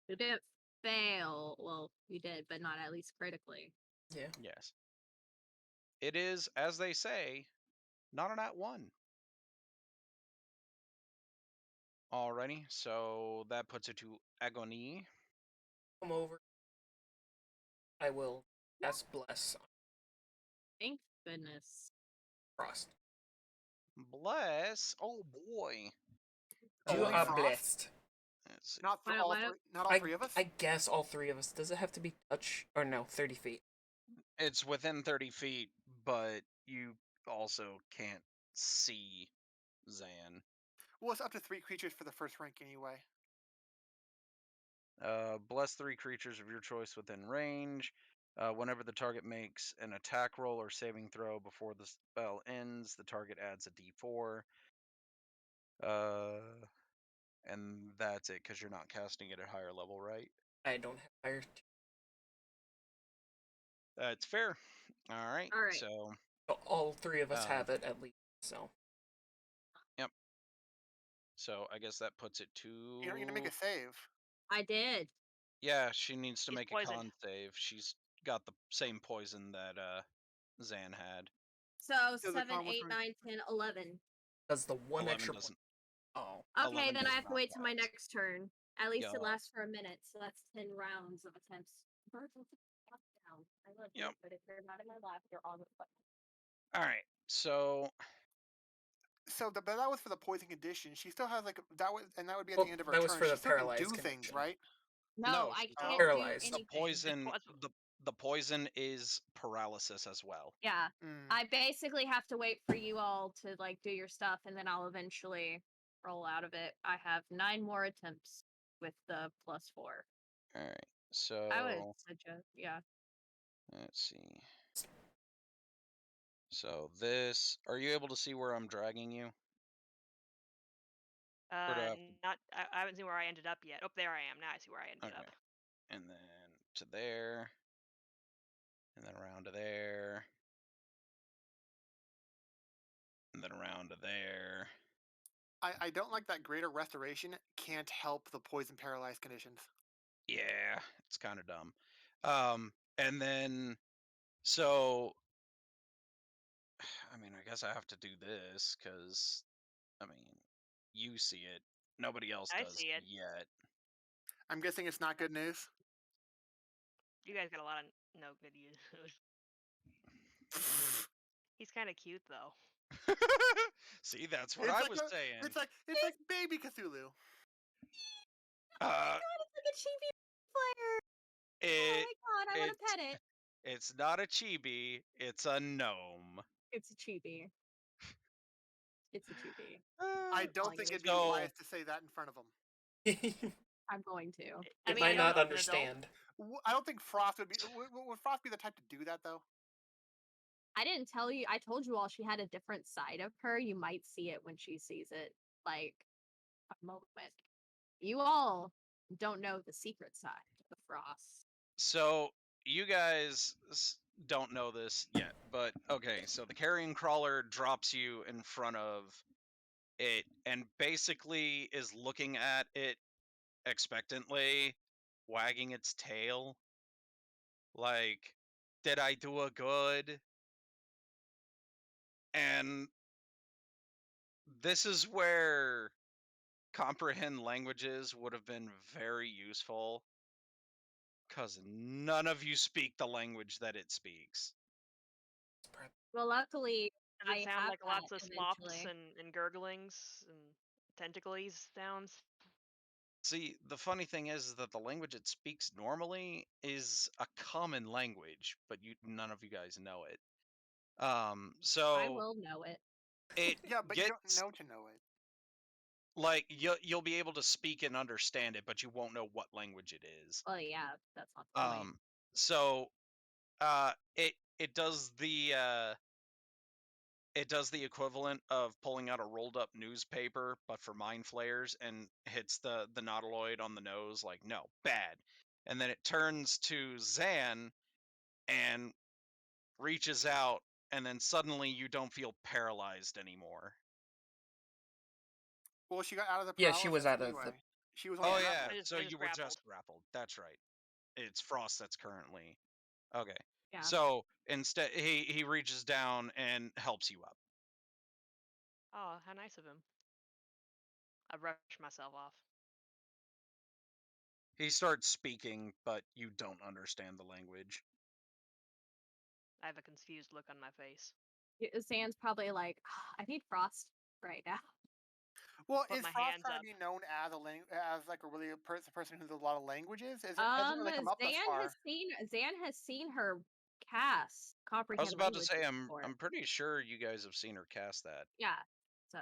You didn't fail. Well, you did, but not at least critically. Yeah. Yes. It is, as they say, not an at one. Alrighty, so that puts it to Agony. Come over. I will cast Bless on Thank goodness. Frost. Bless. Oh boy. You Only are Frost? blessed. Let's see. Not Why for don't- all why three. don't- Not all three of us. I guess all three of us. Does it have to be touch or no? 30 feet. It's within 30 feet, but you also can't see Zan. Well, it's up to 3 creatures for the first rank anyway. Bless 3 creatures of your choice within range. Whenever the target makes an attack roll or saving throw before the spell ends, the target adds a d4. And that's it, because you're not casting it at higher level, right? I don't have fire. That's fair. All right. All right. So, All three of us Um, have it at least. So yep. So I guess that puts it to. You're gonna make a save. I did. Yeah, she needs to She's make a poisoned. con save. She's got the same poison that Zan had. So So the 7, con was 8, for- 9, 10, 11. does the one 11 extra doesn't. Oh, Okay, 11 then does I have to not wait till my count. next turn. At least Yeah. it lasts for a minute, so that's 10 rounds of attempts. Birds will fuck down. I love you, Yep. but if you're not in my lap, you're on the button. All right. So So but that was for the poison condition. She still has like that would, and that would be at Well, the end of her that was turn. for She the still can do paralyzed things, condition. right? No, No, I she's can't paralyzed. do the anything. poison. It's- The poison is paralysis as well. Yeah, Mm. I basically have to wait for you all to like do your stuff, and then I'll eventually roll out of it. I have 9 more attempts with the +4. All right. I would So suggest, yeah. let's see. So this, are you able to see where I'm dragging you? Or do I have to- not. I haven't seen where I ended up yet. Oh, there I am. Now I see where I ended Okay. up. And then to there, and then around to there, and then around to there. I don't like that greater restoration can't help the poison paralyzed conditions. Yeah, it's kind of dumb. And then so, I mean, I guess I have to do this because, I mean, you see it. Nobody else I does see it. yet. I'm guessing it's not good news. You guys got a lot of no good use. He's kind of cute though. See, that's what It's I like was saying. It's like baby Cthulhu. Uh, God, it's like a chibi player. Oh it, my god, I want to it's pet it. it's not a chibi. It's a gnome. It's a chibi. It's a chibi. I don't calling think it it'd be so- wise to say that in front of him. it I'm going to. I mean, might I know not he's an adult. understand. I don't think Frost would be. Would Frost be the type to do that though? I didn't tell you. I told you all she had a different side of her. You might see it when she sees it. Like a moment. You all don't know the secret side of Frost. So you guys don't know this yet, but okay. So the carrion crawler drops you in front of it and basically is looking at it expectantly, wagging its tail. Like, did I do a good? And this is where comprehend languages would have been very useful, because none of you speak the language that it speaks. Well, luckily, Does it I sound have like that lots of slops eventually. and gurglings and tentacles sounds? See, the funny thing is that the language it speaks normally is a common language, but none of you guys know it. I So will know it. it Yeah, but you don't gets know to know it. like you'll be able to speak and understand it, but you won't know what language it is. Well, yeah, that's not the point. So it does the equivalent of pulling out a rolled up newspaper, but for mind flayers, and hits the nautiloid on the nose, like, no, bad. And then it turns to Zan and reaches out and then suddenly you don't feel paralyzed anymore. Well, she got out of the Yeah, she was paralysis out of the. anyway. She was Oh only yeah, grappled. so I just you were grappled. just grappled. That's right. It's Frost that's currently. Okay. Yeah. So instead he reaches down and helps you up. Oh, how nice of him. I brushed myself off. He starts speaking, but you don't understand the language. I have a confused look on my face. Zan's probably like, I need Frost right now. Well, Put is my Frost hands trying up. to be known as as like a really person who knows a lot of languages? Hasn't really come up thus far. Zan has seen her cast I was comprehend about to languages say before. I'm pretty sure you guys have seen her cast that. Yeah. So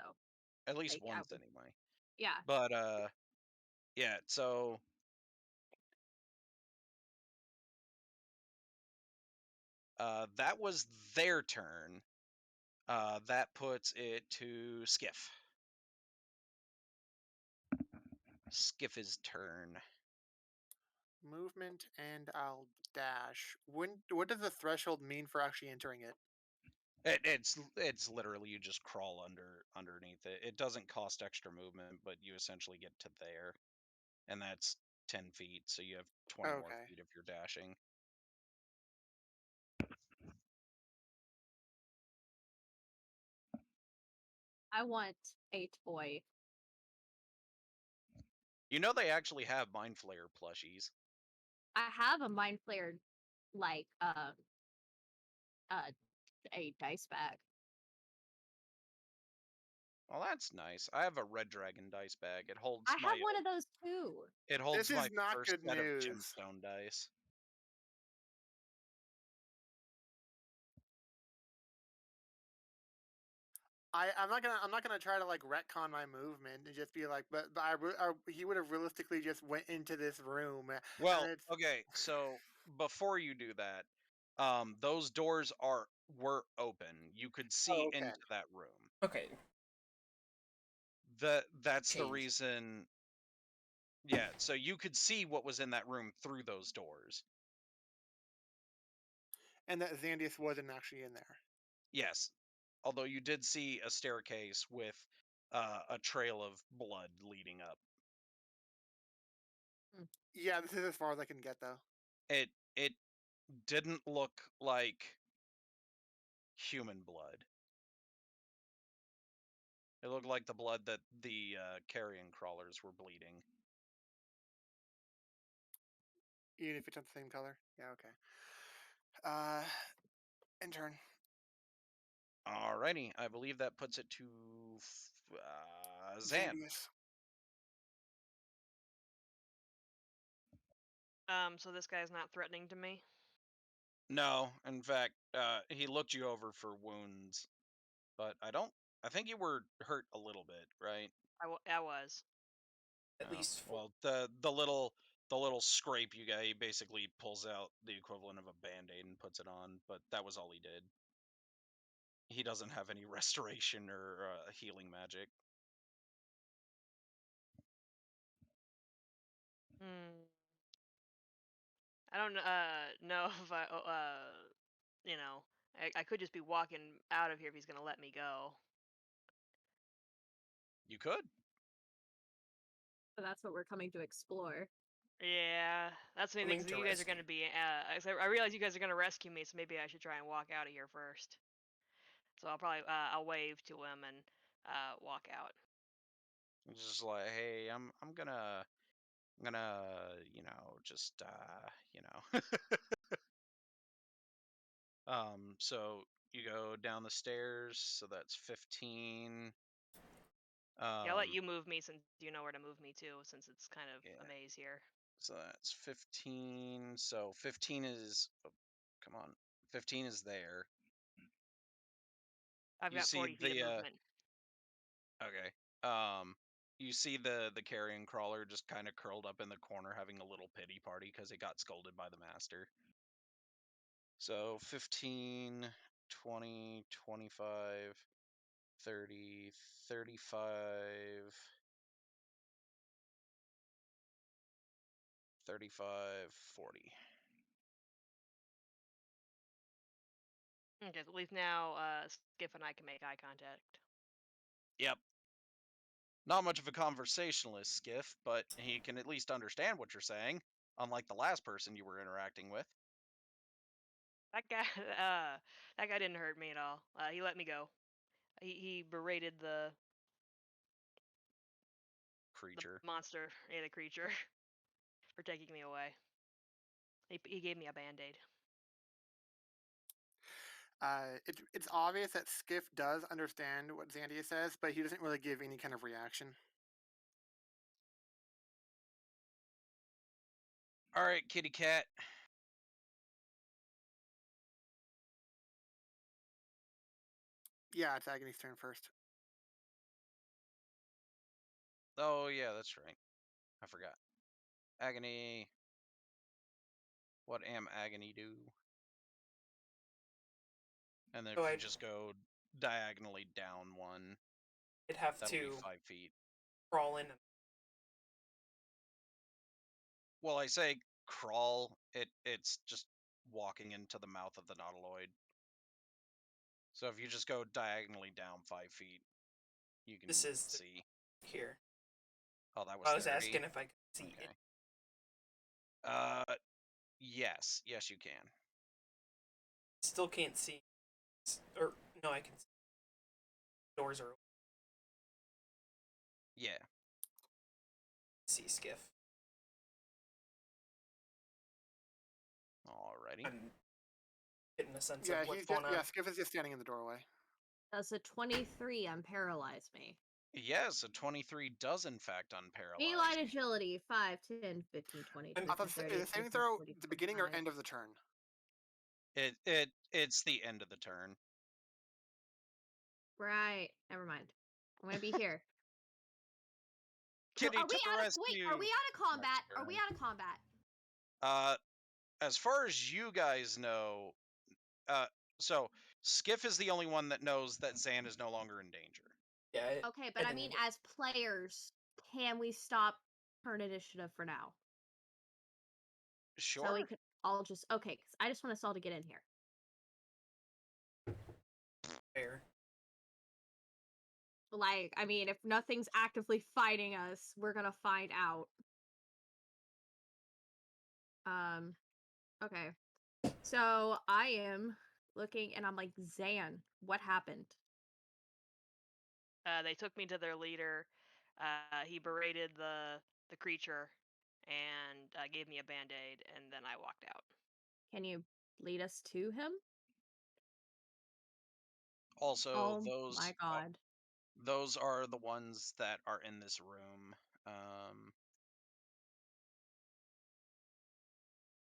At least like, once anyway. yeah. But yeah, so that was their turn. That puts it to Skiff. Skiff's turn. Movement and I'll dash. What does the threshold mean for actually entering it? It's literally you just crawl underneath it. It doesn't cost extra movement, but you essentially get to there, and that's 10 feet. So you have 20 more Okay. feet if you're dashing. I want a toy. You know they actually have Mind Flayer plushies. I have a mind flayer like a dice bag. Well, that's nice. I have a Red Dragon dice bag. It holds I have my one of those too. it holds This my is not first good set of news. gemstone dice. I'm not gonna try to like retcon my movement and just be like, but he would have realistically just went into this room, Well, and it's okay, so before you do that, those doors were open. You could see okay. into that room. Okay. That's the Change. reason. Yeah, so you could see what was in that room through those doors. And that Xandius wasn't actually in there. Yes, although you did see a staircase with a trail of blood leading up. Yeah, this is as far as I can get though. It didn't look like human blood. It looked like the blood that the carrion crawlers were bleeding. Even if it's not the same color. Yeah, okay. Uh, intern. Alrighty, I believe that puts it to Zan. Xandius. So this guy's not threatening to me. No, in fact, he looked you over for wounds, but I think you were hurt a little bit, right? I was. At least for. Well, the little scrape you got, he basically pulls out the equivalent of a band-aid and puts it on, but that was all he did. He doesn't have any restoration or healing magic. Hmm. I don't know if you know, I could just be walking out of here if he's gonna let me go. You could. So that's what we're coming to explore. Yeah, that's the thing. Coming 'Cause to you guys are gonna rescue. be. I realize you guys are gonna rescue me, so maybe I should try and walk out of here first. So I'll probably I'll wave to him and walk out. It's just like, hey, I'm gonna just so you go down the stairs, so that's 15. Yeah, I'll let you move me since you know where to move me to, since it's kind of Yeah. a maze here. So that's 15. So 15 is come on. 15 is there. I've You got see 40 feet of the movement. okay. You see the carrion crawler just kind of curled up in the corner having a little pity party because it got scolded by the master. So 15, 20, 25, 30, 35, 35, 40. Okay, at least now Skiff and I can make eye contact. Yep. Not much of a conversationalist, Skiff, but he can at least understand what you're saying, unlike the last person you were interacting with. That guy, that guy didn't hurt me at all. He let me go. He berated the Creature. monster, the creature, for taking me away. He gave me a band-aid. It's obvious that Skiff does understand what Xandia says, but he doesn't really give any kind of reaction. All right, kitty cat. Yeah, it's Agony's turn first. Oh, yeah, that's right. I forgot. Agony. What am Agony do? And then So if you I'd, just go diagonally down one, I'd have that'll be to 5 feet. crawl in. Well, I say crawl. It's just walking into the mouth of the nautiloid. So if you just go diagonally down 5 feet, you can This is see. here. Oh, that was I was 30. asking if I could see Okay. it. Yes, you can. Still can't see. Or no, I can see. Doors are open. Yeah. See Skiff. Alrighty. I'm getting a sense Yeah, of what's going on. yeah, Skiff is just standing in the doorway. Does a 23 unparalyze me? Yes, a 23 does in fact Feline unparalyze you. agility 5, 10, 15, 20, I'm- I 25, thought 30, the saving 35, throw 40, the beginning or 45. end of the turn. It's the end of the turn. Right. Never mind. I'm gonna be here. Kitty Are we to the out of rescue! Are we out of combat? Next Are we turn. out of combat? As far as you guys know, so Skiff is the only one that knows that Zan is no longer in danger. Yeah. Okay, but I mean, as players, can we stop turn initiative for now? Sure. So we could all just okay. Because I just want us all to get in here. fair. Like, I mean, if nothing's actively fighting us, we're gonna find out. Okay. So I am looking, and I'm like, Zan, what happened? They took me to their leader. He berated the creature and gave me a band-aid, and then I walked out. Can you lead us to him? Also, Oh those my god. those are the ones that are in this room.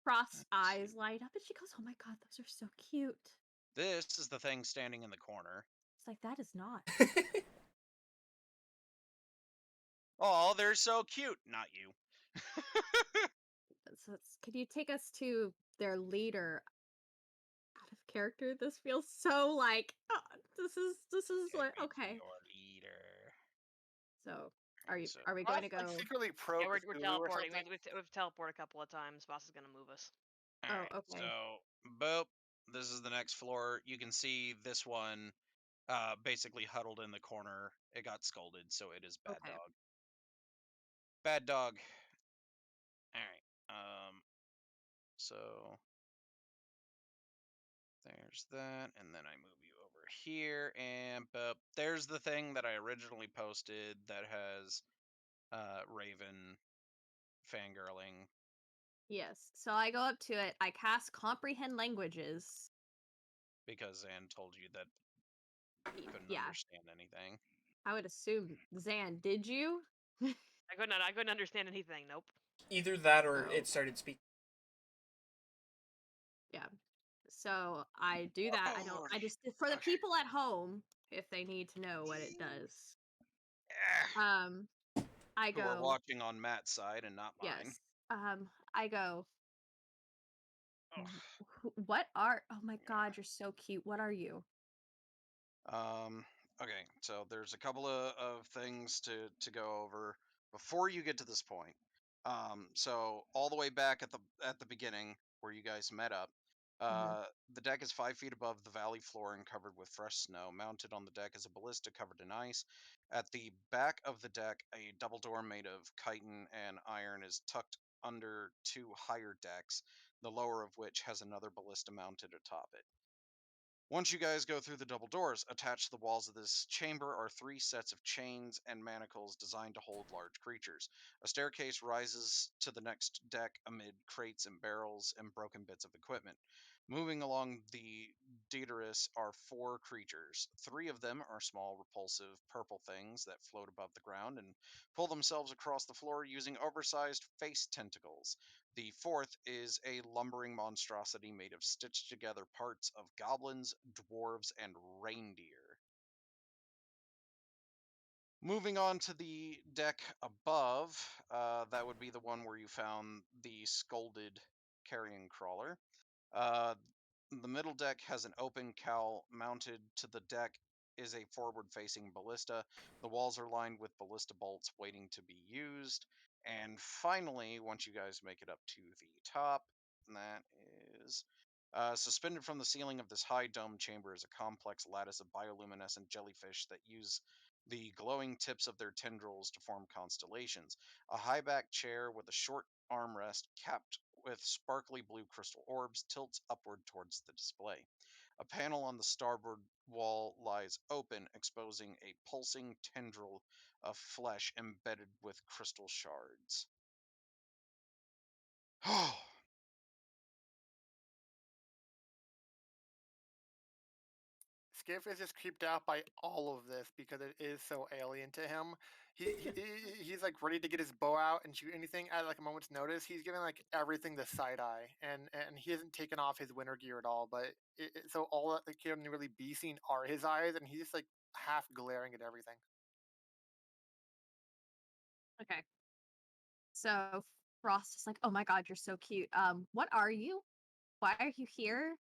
Frost's Let's see. eyes light up, and she goes, "Oh my god, those are so cute." This is the thing standing in the corner. It's like that is not. Oh, they're so cute. Not you. Can you take us to their leader? Out of character, this feels so like this is Take like me to okay. your leader. So So are we Well, going to that's like go? secretly pro Yeah, we're Cthulhu or teleporting. something. We've teleported a couple of times. Boss is gonna move us. Oh, Alright, okay. so boop. This is the next floor. You can see this one basically huddled in the corner. It got scolded, so it is bad Okay. dog. Bad dog. Alright. So there's that, and then I move you over here, and boop. There's the thing that I originally posted that has Raven fangirling. Yes. So I go up to it. I cast comprehend languages. Because Zan told you that couldn't Yeah, understand anything. I would assume Zan. Did you? I couldn't understand anything. Nope. Either that or Oh. it started speaking. Yeah. So I do that. I don't. I just for the Okay. people at home, if they need to know what it does. Ah, I who are go. watching on Matt's side and not mine. Yes. I go. Oh. What are? Oh my Yeah. god, you're so cute. What are you? Okay, so there's a couple of things to go over before you get to this point. So all the way back at the beginning where you guys met up, The deck is 5 feet above the valley floor and covered with fresh snow. Mounted on the deck is a ballista covered in ice. At the back of the deck, a double door made of chitin and iron is tucked under 2 higher decks, the lower of which has another ballista mounted atop it. Once you guys go through the double doors, attached to the walls of this chamber are 3 sets of chains and manacles designed to hold large creatures. A staircase rises to the next deck amid crates and barrels and broken bits of equipment. Moving along the Daedalus are 4 creatures. 3 of them are small, repulsive purple things that float above the ground and pull themselves across the floor using oversized face tentacles. The 4th is a lumbering monstrosity made of stitched together parts of goblins, dwarves, and reindeer. Moving on to the deck above, that would be the one where you found the scolded carrion crawler. Uh, the middle deck has an open cowl. Mounted to the deck is a forward-facing ballista. The walls are lined with ballista bolts waiting to be used. And finally, once you guys make it up to the top, that is suspended from the ceiling of this high dome chamber is a complex lattice of bioluminescent jellyfish that use the glowing tips of their tendrils to form constellations. A high back chair with a short armrest capped with sparkly blue crystal orbs tilts upward towards the display. A panel on the starboard wall lies open, exposing a pulsing tendril of flesh embedded with crystal shards. Oh, Skiff is just creeped out by all of this because it is so alien to him. He's like ready to get his bow out and shoot anything at like a moment's notice. He's giving like everything the side eye, and he hasn't taken off his winter gear at all. But so all that can really be seen are his eyes, and he's just like half glaring at everything. Okay. So Frost is like, "Oh my god, you're so cute. What are you? Why are you here?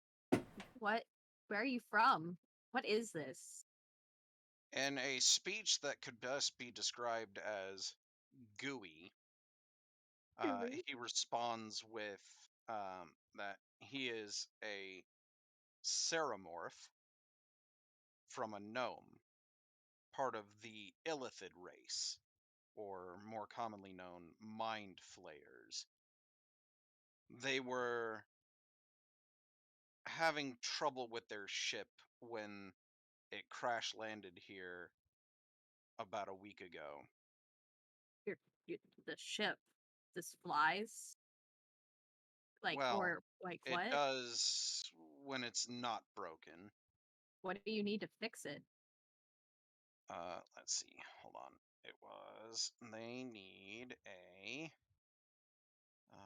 What where are you from? What is this?" in a speech that could best be described as gooey, Really? he responds with that he is a ceramorph from a gnome, part of the illithid race, or more commonly known, mind flayers. They were having trouble with their ship when it crash landed here about a week ago. You're, you the ship. This flies? Like Well, or like it what? does when it's not broken. What do you need to fix it? Let's see. Hold on. It was they need a. Uh,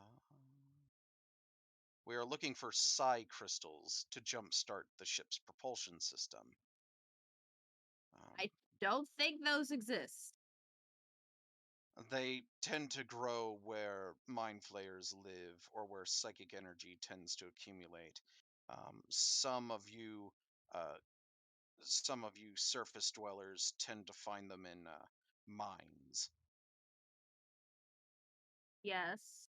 we are looking for psi crystals to jumpstart the ship's propulsion system. Um, I don't think those exist. they tend to grow where mind flayers live or where psychic energy tends to accumulate. Um, some of you, uh, some of you surface dwellers tend to find them in mines. Yes.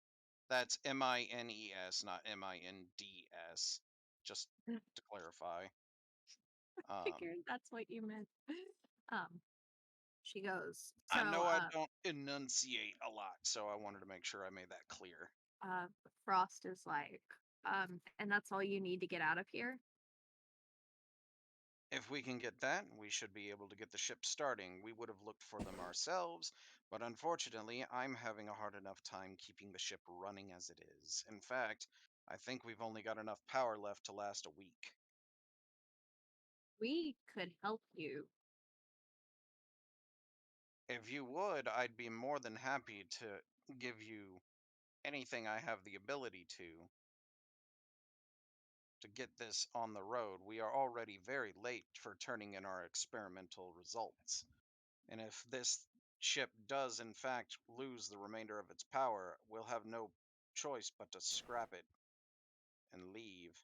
That's MINES, not MINDS. Just to clarify. Figured that's what you meant. Um, she goes. I So, know I don't enunciate a lot, so I wanted to make sure I made that clear. Frost is like, and that's all you need to get out of here? If we can get that, we should be able to get the ship starting. We would have looked for them ourselves, but unfortunately, I'm having a hard enough time keeping the ship running as it is. In fact, I think we've only got enough power left to last a week. We could help you. If you would, I'd be more than happy to give you anything I have the ability to get this on the road. We are already very late for turning in our experimental results. And if this ship does, in fact, lose the remainder of its power, we'll have no choice but to scrap it and leave.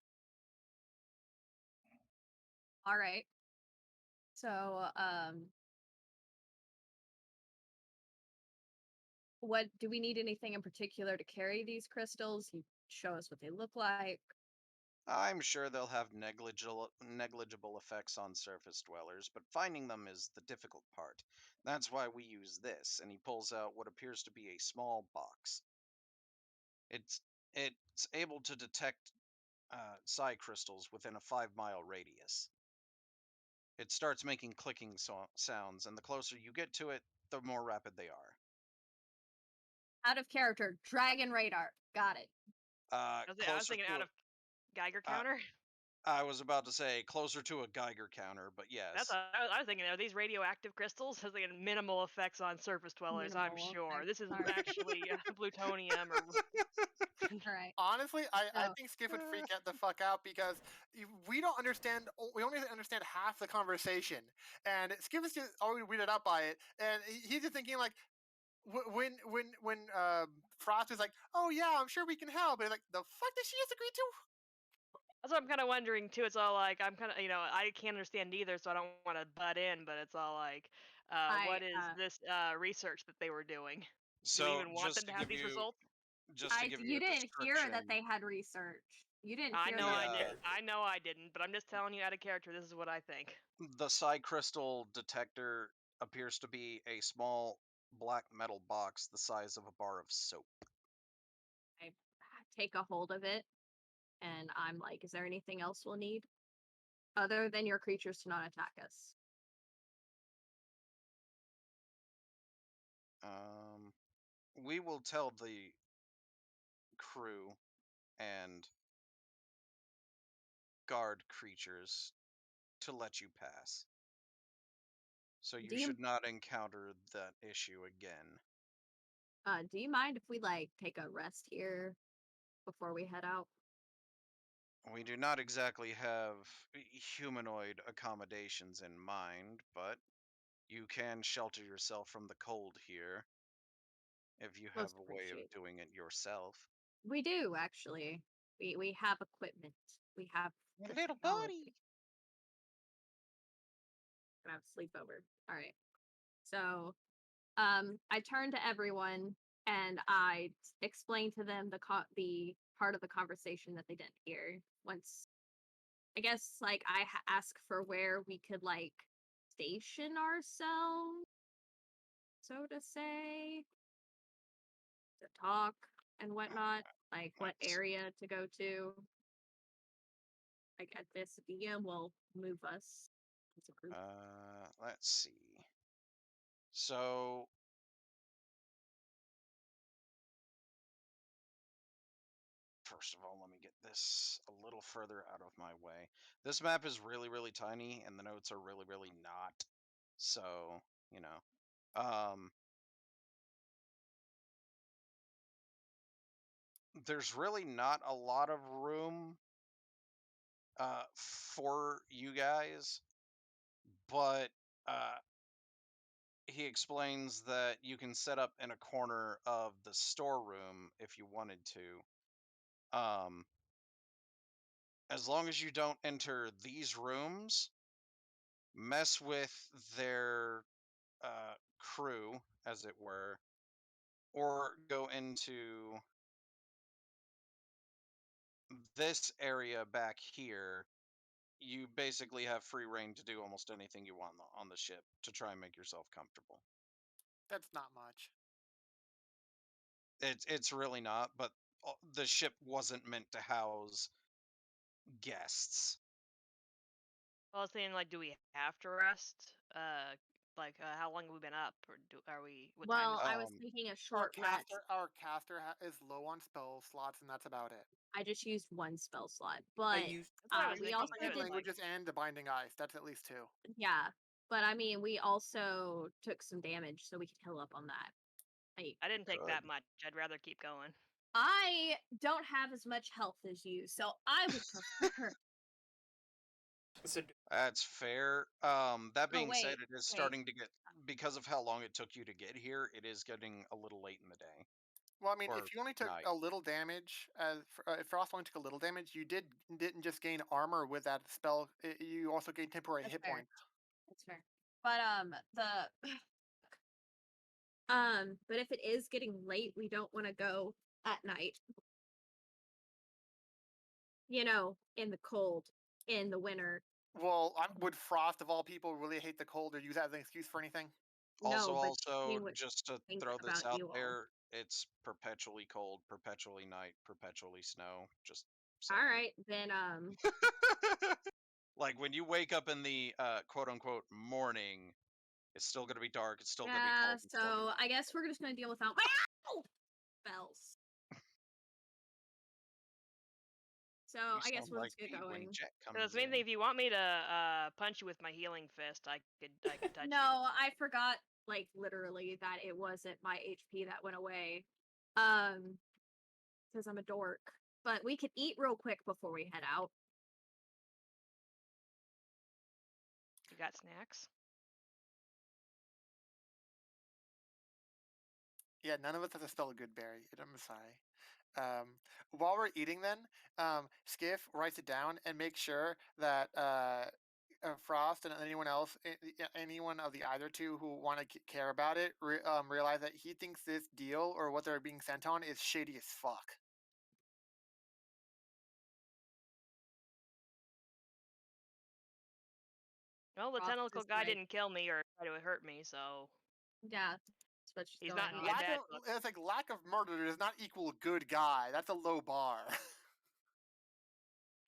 All right. So, what do we need anything in particular to carry these crystals? You show us what they look like. I'm sure they'll have negligible effects on surface dwellers, but finding them is the difficult part. That's why we use this. And he pulls out what appears to be a small box. It's able to detect psi crystals within a 5-mile radius. It starts making clicking sounds, and the closer you get to it, the more rapid they are. Out of character, dragon radar. Got it. I was Closer thinking to out a, of Geiger uh, counter. I was about to say closer to a Geiger counter, but That's yes. what I was thinking. Are these radioactive crystals? I was thinking minimal effects on surface dwellers. I'm Minimal sure effect. this is All right. actually plutonium or. All right. Honestly, I So think Skip would freak out the fuck out because we don't understand. We only understand half the conversation, and Skip is just already weirded out by it, and he's just thinking like, when Frost is like, "Oh yeah, I'm sure we can help," and like, the fuck did she just agree to? That's what I'm kind of wondering too. It's all like I'm kind of, I can't understand either, so I don't want to butt in. But it's all like, I what is this research that they were doing? Do we So even want them to have these results? you a didn't hear that description, they had research. You didn't I hear know that the I they did. had I know I didn't. But I'm just telling you out of character. This is what I think. the psi crystal detector appears to be a small black metal box the size of a bar of soap. I take a hold of it and I'm like, is there anything else we'll need? Other than your creatures to not attack us. We will tell the crew and guard creatures to let you pass. So Do you you should not encounter that issue again. do you mind if we like take a rest here before we head out? We do not exactly have humanoid accommodations in mind, but you can shelter yourself from the cold here if you have Most a way of appreciated. doing it yourself. We do actually. We have equipment. We have My the little technology. buddy. Gonna have a sleepover. All right. So I turned to everyone and I explained to them the part of the conversation that they didn't hear. Once I guess like ask for where we could like station ourselves, so to say, to talk and whatnot. Like what Let's area to go to. Like at this DM will move us as a group. let's see. So first of all, let me get this a little further out of my way. This map is really, really tiny, and the notes are really, really not. So, you know. There's really not a lot of room for you guys, but he explains that you can set up in a corner of the storeroom if you wanted to. Um, as long as you don't enter these rooms, mess with their crew, as it were, or go into this area back here, you basically have free reign to do almost anything you want on the ship to try and make yourself comfortable. That's not much. It's really not, but the ship wasn't meant to house guests. I was saying, like, do we have to rest? How long have we been up, or are we? What time Well, is it? I was Um, thinking a short rest. Our caster is low on spell slots, and that's about it. I just used one spell slot, I but used That's what I was we thinking also too. Incarnate It's did, like, languages and the binding ice. That's at least two. yeah. But I mean, we also took some damage, so we could heal up on that. Like, I didn't take good. that much. I'd rather keep going. I don't have as much health as you, so I would prefer. so That's fair. That Oh being said, wait, it is wait. starting to get, because of how long it took you to get here, it is getting a little late in the day Well, I mean, or if you only took night. a little damage, if Frost only took a little damage, you didn't just gain armor with that spell. You also gained temporary That's hit fair. points. That's fair. But the but if it is getting late, we don't want to go at night. in the cold, in the winter. Well, would Frost of all people really hate the cold or use that as an excuse for anything? No, but she Also, would just to think throw this about out you all. there, it's perpetually cold, perpetually night, perpetually snow. Just All saying. right, then Like when you wake up in the quote unquote morning, it's still gonna be dark, it's still gonna be yeah, cold, it's still gonna so be I guess we're just gonna deal without my bells. So you I guess sound we're like just get me when going. Jet So comes it's mainly in. if you want me to punch you with my healing fist, I could touch No, you. I forgot like literally that it wasn't my HP that went away. Um, because I'm a dork. But we could eat real quick before we head out. You got snacks? Yeah, none of us has a spell good berry. I'm sorry. While we're eating, then Skiff writes it down and make sure that Frost and anyone else, anyone of the either two who want to care about it, realize that he thinks this deal or what they're being sent on is shady as fuck. Well, the Frost tentacle is guy like, didn't kill me or try to hurt me, so yeah, that's what's he's going not in my on. bad book. It's like lack of murder does not equal good guy. That's a low bar.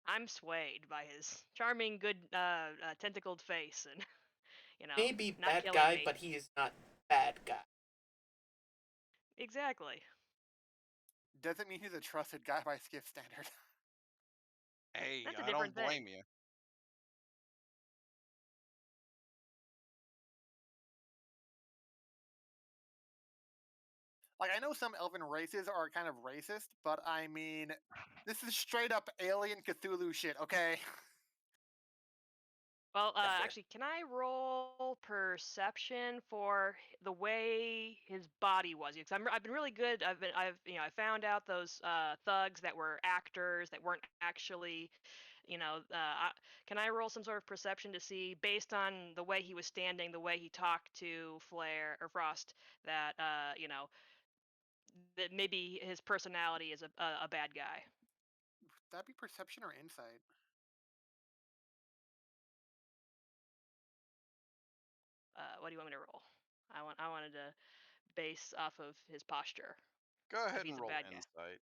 I'm swayed by his charming, good, tentacled face, and Maybe not bad killing guy, me. but he is not bad guy. Exactly. Doesn't mean he's a trusted guy by Skiff standard. Hey, That's a I don't different thing. blame you. Like, I know some elven races are kind of racist, but I mean, this is straight up alien Cthulhu shit, okay? Well, Yeah, fair. actually, can I roll perception for the way his body was? Because I've been really good. I found out those thugs that were actors that weren't actually, can I roll some sort of perception to see, based on the way he was standing, the way he talked to Flare or Frost, that that maybe his personality is a bad guy. That'd be perception or insight. What do you want me to roll? I wanted to base off of his posture. Go If ahead he's and a roll bad guy. insight.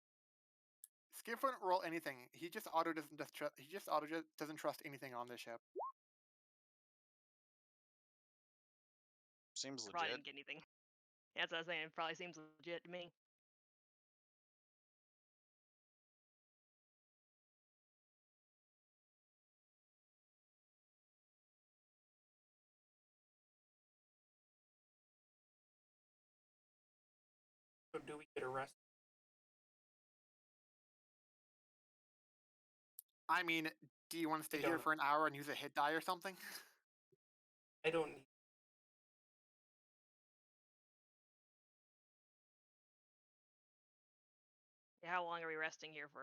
Skiff wouldn't roll anything. He just doesn't trust anything on this ship. Seems Probably legit. didn't get anything. That's what I was saying. It probably seems legit to me. So do we get arrested? I mean, do you want to stay I here don't. for an hour and use a hit die or something? I don't need. Yeah, how long are we resting here for?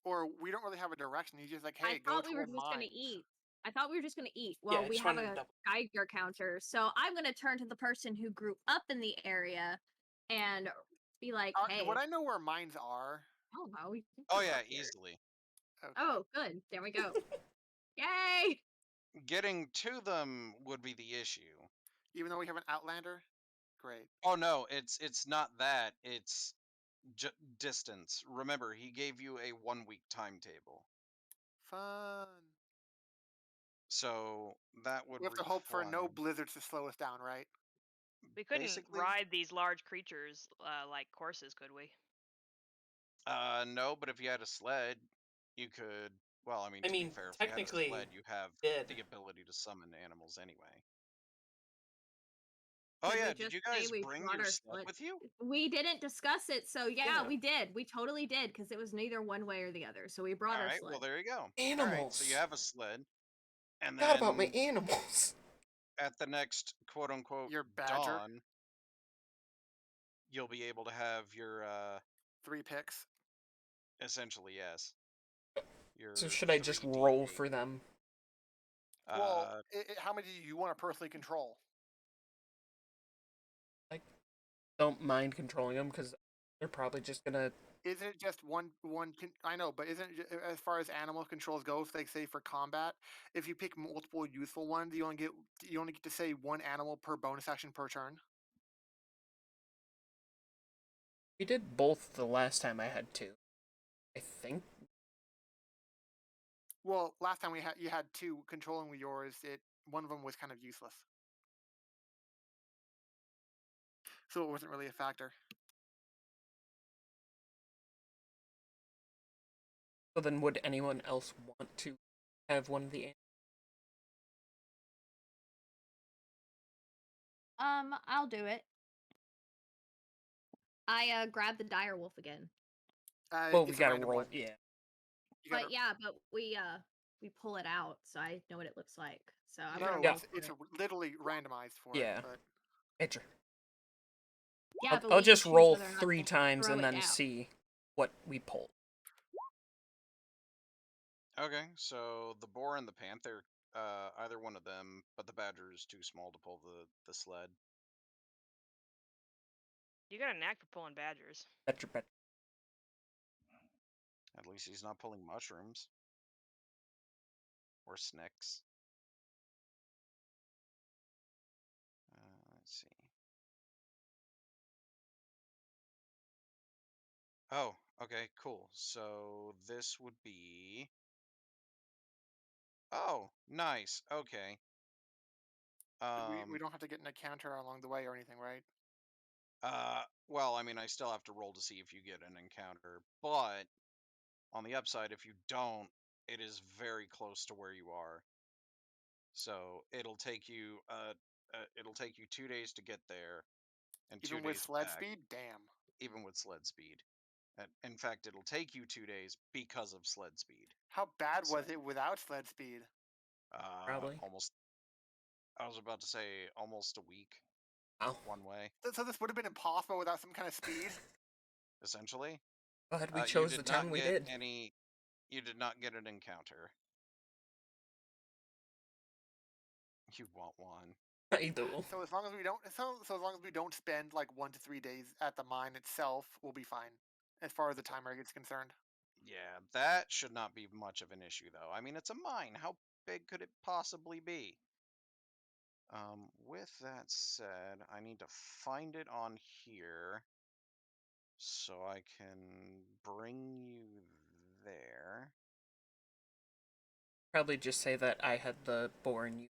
Or we don't really have a direction. He's just like, I hey, go thought we to were a just gonna mine. eat. I thought we were just gonna eat. Yeah, Well, I we just have wanted to a double. Geiger counter, so I'm gonna turn to the person who grew up in the area and be like, Would "Hey, I know where mines are? I don't know, you Oh grew yeah, up here." easily. Okay. Oh, good. There we go. Yay! Getting to them would be the issue. Even though we have an Outlander? Great. Oh no, it's not that. It's distance. Remember, he gave you a 1 week timetable. Fun. So that would We have to hope for no require blizzards to slow us down, right? We couldn't basically ride these large creatures like horses, could we? no, but if you had a sled, you could, well, I mean, I to be mean, fair, if you had a technically, sled, you have did. the ability to summon animals anyway. Oh Did we yeah, did just you say guys we bring brought your our sled sled? with you? We didn't discuss it, so yeah, Yeah. we did. We totally did because it was neither one way or the other. So we brought All our right, well sled. there you go. All right, so you Animals. have a sled, and Forgot about my then animals. at the next quote unquote Your badger. dawn, you'll be able to have your 3 picks. essentially yes, So your should I just roll 3d8. for them? Well, Uh, how many do you want to personally control? I don't mind controlling them because they're probably just gonna Isn't it just I know, but isn't it as far as animal controls go, if like say for combat, if you pick multiple useful ones, you only get to say one animal per bonus action per turn. We did both the last time I had two. I think. Well, last time you had two controlling with yours. One of them was kind of useless, so it wasn't really a factor. So then, would anyone else want to have one of the? I'll do it. I grab the dire wolf again. Well, we It's a gotta random roll. one. Yeah. You gotta, But yeah, but we pull it out, so I know what it looks like. So I'm gonna no, Yeah. roll for it's it. literally randomized for Yeah. it. But Edger. Yeah, but I'll we can just choose roll whether or not 3 to times throw and it then down. see what we pull. Okay, so the boar and the panther, either one of them, but the badger is too small to pull the sled. You got a knack for pulling badgers. Betcha, betcha. At least he's not pulling mushrooms or snicks. Let's see. Oh, okay, cool. So this would be. Oh, nice. Okay. we don't have to get an encounter along the way or anything, right? Well, I mean, I still have to roll to see if you get an encounter, but on the upside, if you don't, it is very close to where you are. So it'll take you 2 days to get there and two Even with days sled back, speed, damn. even with sled speed. In fact, it'll take you 2 days because of sled speed. How bad So, was it without sled speed? Probably. almost. I was about to say almost a week Wow. one way, So this would have been impossible without some kind of speed. essentially. Glad we You chose the did town not we get did. any. You did not get an encounter. You want one? I do. So as long as we don't, so as long as we don't spend like 1 to 3 days at the mine itself, we'll be fine, as far as the timer gets concerned. Yeah, that should not be much of an issue, though. I mean, it's a mine. How big could it possibly be? With that said, I need to find it on here so I can bring you there. Probably just say that I had the boar and you.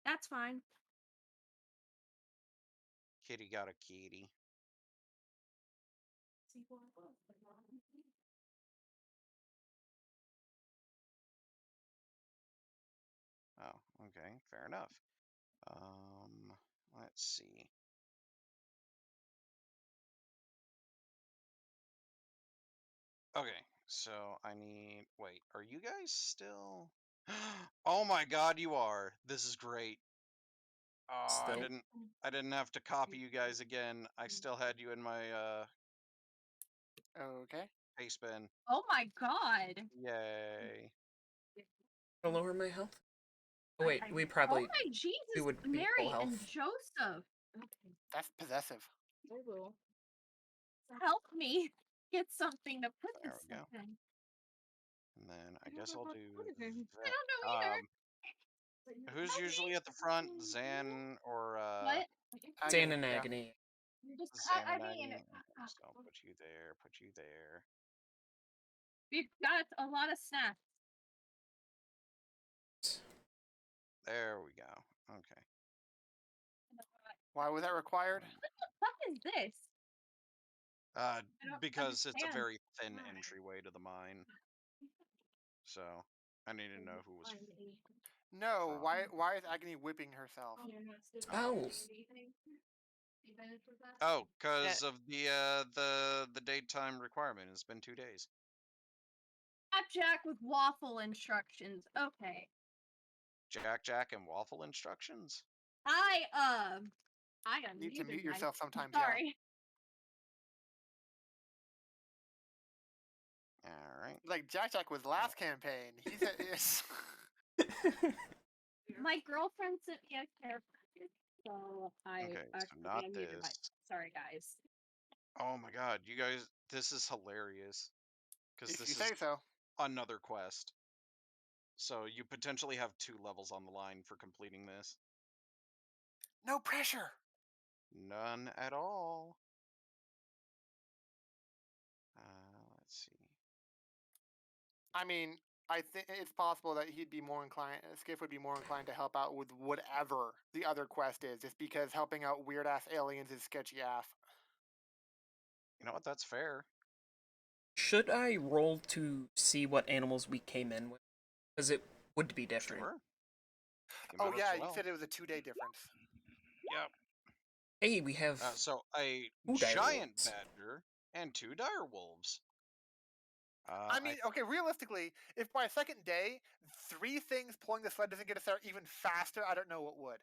That's fine. Kitty got a kitty. Oh, okay, fair enough. Let's see. Okay, so I need. Wait, are you guys still? Oh my God, you are. This is great. Oh, Still. I didn't have to copy you guys again. I still had you in my Okay. paste bin. Oh my god. Yay. To lower my health? Oh, wait, we Oh probably. my Jesus, We would be full Mary health. and Joseph. That's possessive. Help me get something to put There this we go. stuff in. And then I guess I'll do I that. don't know either. Who's usually at the front? Zan or What? Zane Agony, and yeah. Agony. Just, Zan I and mean, Agony? Okay, so I'll put you there, put you there. we've got a lot of snacks. There we go. Okay. Why was that required? What the fuck is this? I don't Because it's a understand. very thin entryway to the mine. So I need to know who was No. from. Why is Agony whipping herself? Spells. Oh, Yeah, because of the daytime requirement. It's been 2 days. Jack with waffle instructions. Okay. Jack and waffle instructions. I Need to unmuted mute my. yourself sometime, Jack. Sorry. All right. Like Jack was last campaign. He's a, My girlfriend sent me a care package. So I Okay, so actually not unmuted my. this. Sorry, guys. Oh my god, you guys, this is hilarious because If you this is say so. another quest. So you potentially have 2 levels on the line for completing this. No pressure. None at all. Let's see. I mean, I think it's possible that he'd be more inclined, Skiff would be more inclined to help out with whatever the other quest is, just because helping out weird ass aliens is sketchy AF. You know what? That's fair. Should I roll to see what animals we came in with? Because it would be different. Sure. You Oh might as yeah, you well. said it was a 2-day difference. Yep. Hey, we have So a two dire giant wolves. badger and 2 dire wolves. I I mean, okay, realistically, if by second day 3 things pulling the sled doesn't get us there even faster, I don't know what would.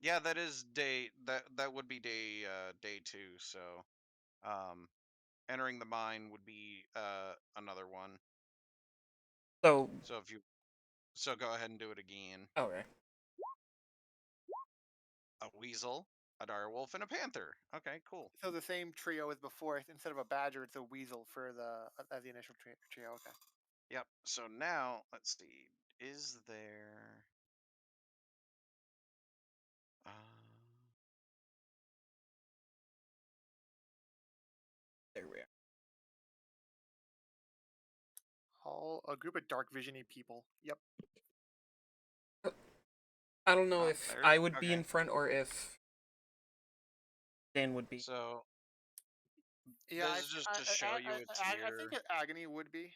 yeah, that is that would be day 2. So um, entering the mine would be another one. So, So if you go ahead and do it again. okay. A weasel, a dire wolf, and a panther. Okay, cool. So the same trio as before. Instead of a badger, it's a weasel for the as the initial trio. Okay. Yep. So now let's see. Is there? Uh, There we are. All a group of dark visiony people. Yep. I don't know if there. I would be Okay. in front or if Dan would be. So Yeah, this is just to show you a I think tier. agony would be,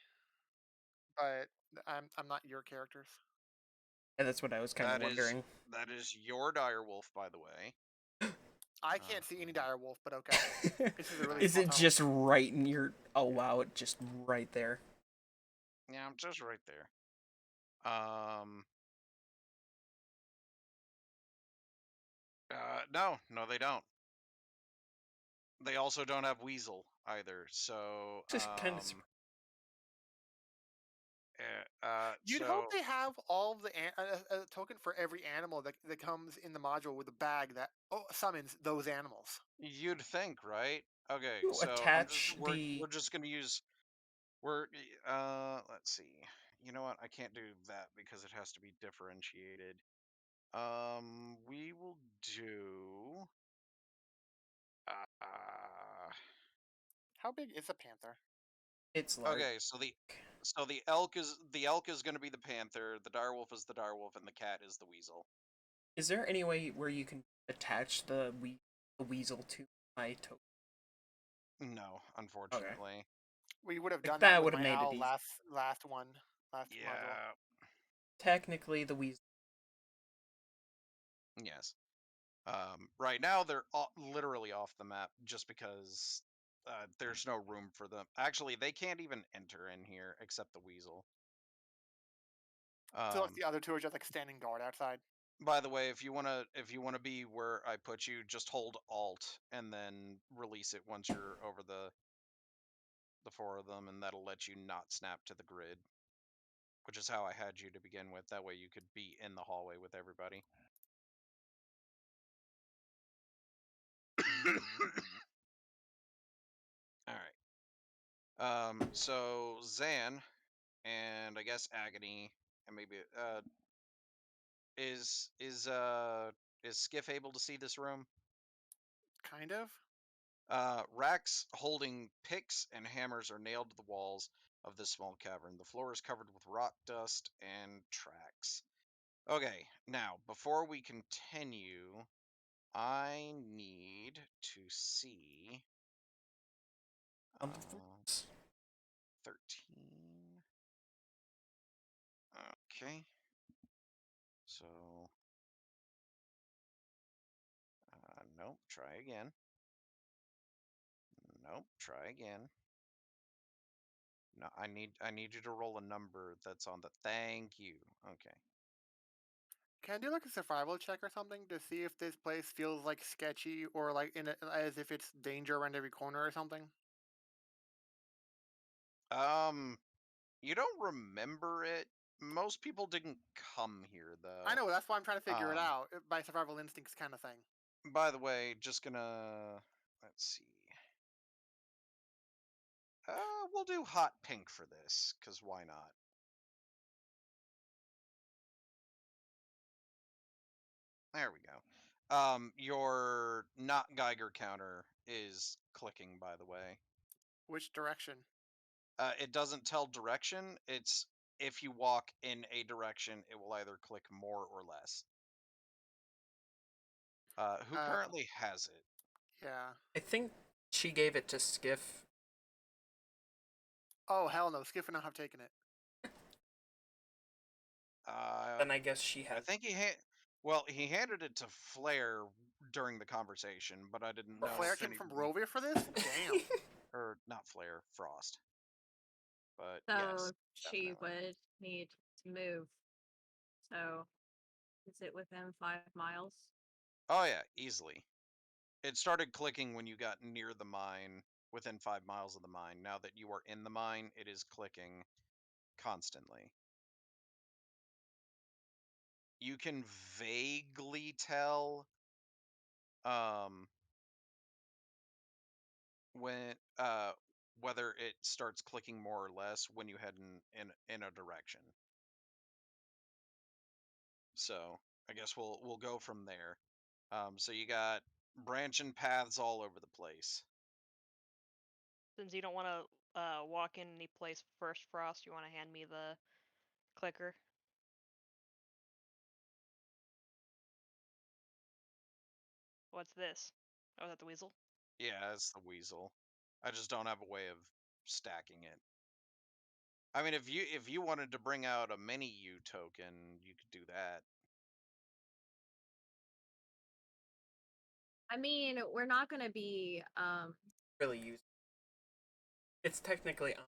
but I'm not your characters. And that's what I was kind of That is wondering. your dire wolf, by the way. I can't see any Um, dire wolf, but okay. This is a really okay. Is small it town. just right in your... Oh, wow, it just right there. Yeah, I'm just right there. Um. No, they don't. They also don't have weasel either. So Just kind of... You'd hope so they have all of the a token for every animal that comes in the module with a bag that summons those animals. you'd think, right? Okay, You so attach we're the... just gonna use let's see. You know what? I can't do that because it has to be differentiated. We will do uh How big is a panther? It's large. okay, so the elk is gonna be the panther, the direwolf is the direwolf, and the cat is the weasel. Is there any way where you can attach the weasel to my token? No, Okay. unfortunately. We would have Like, done that that with would have my made it owl easy. last module. Yeah, Technically, the weasel... yes. Right now they're literally off the map just because there's no room for them. Actually, they can't even enter in here except the weasel. So like Um, the other two are just like standing guard outside. by the way, if you wanna be where I put you, just hold Alt and then release it once you're over the 4 of them, and that'll let you not snap to the grid, which is how I had you to begin with. That way you could be in the hallway with everybody. All right. So Zan and I guess Agony and maybe is is uh is Skiff able to see this room? Kind of. Racks holding picks and hammers are nailed to the walls of this small cavern. The floor is covered with rock dust and tracks. Okay, now before we continue, I need to see On the uh, fruits. 13. Okay, so nope. Try again. Nope. Try again. No, I need you to roll a number that's on the. Thank you. Okay. Can I do like a survival check or something to see if this place feels like sketchy or like as if it's danger around every corner or something? Um, you don't remember it most people didn't come here though. I know, that's why I'm trying to figure it Um, out by survival instincts kind of thing. By the way, just gonna let's see. We'll do hot pink for this, cause why not? There we go. Your not Geiger counter is clicking, by the way. Which direction? It doesn't tell direction. It's if you walk in a direction, it will either click more or less. Who Uh, currently has it? Yeah. I think she gave it to Skiff. Oh, hell no. Skip and I have taken it. Then I guess she I has. think he handed it to Flair during the conversation, but I didn't know. Flair if came from anybody- Barovia for this? Damn. or not Flair, Frost. But So yes, she definitely. would need to move. So is it within 5 miles? Oh yeah, easily. It started clicking when you got near the mine, within 5 miles of the mine. Now that you are in the mine, it is clicking constantly. You can vaguely tell when whether it starts clicking more or less when you head in a direction. So I guess we'll go from there. So you got branching paths all over the place. Since you don't want to walk in any place first, Frost, you want to hand me the clicker? What's this? Oh, is that the weasel? Yeah, it's the weasel. I just don't have a way of stacking it. I mean, if you wanted to bring out a mini U token, you could do that. I mean, we're not gonna be Really use. It's technically on.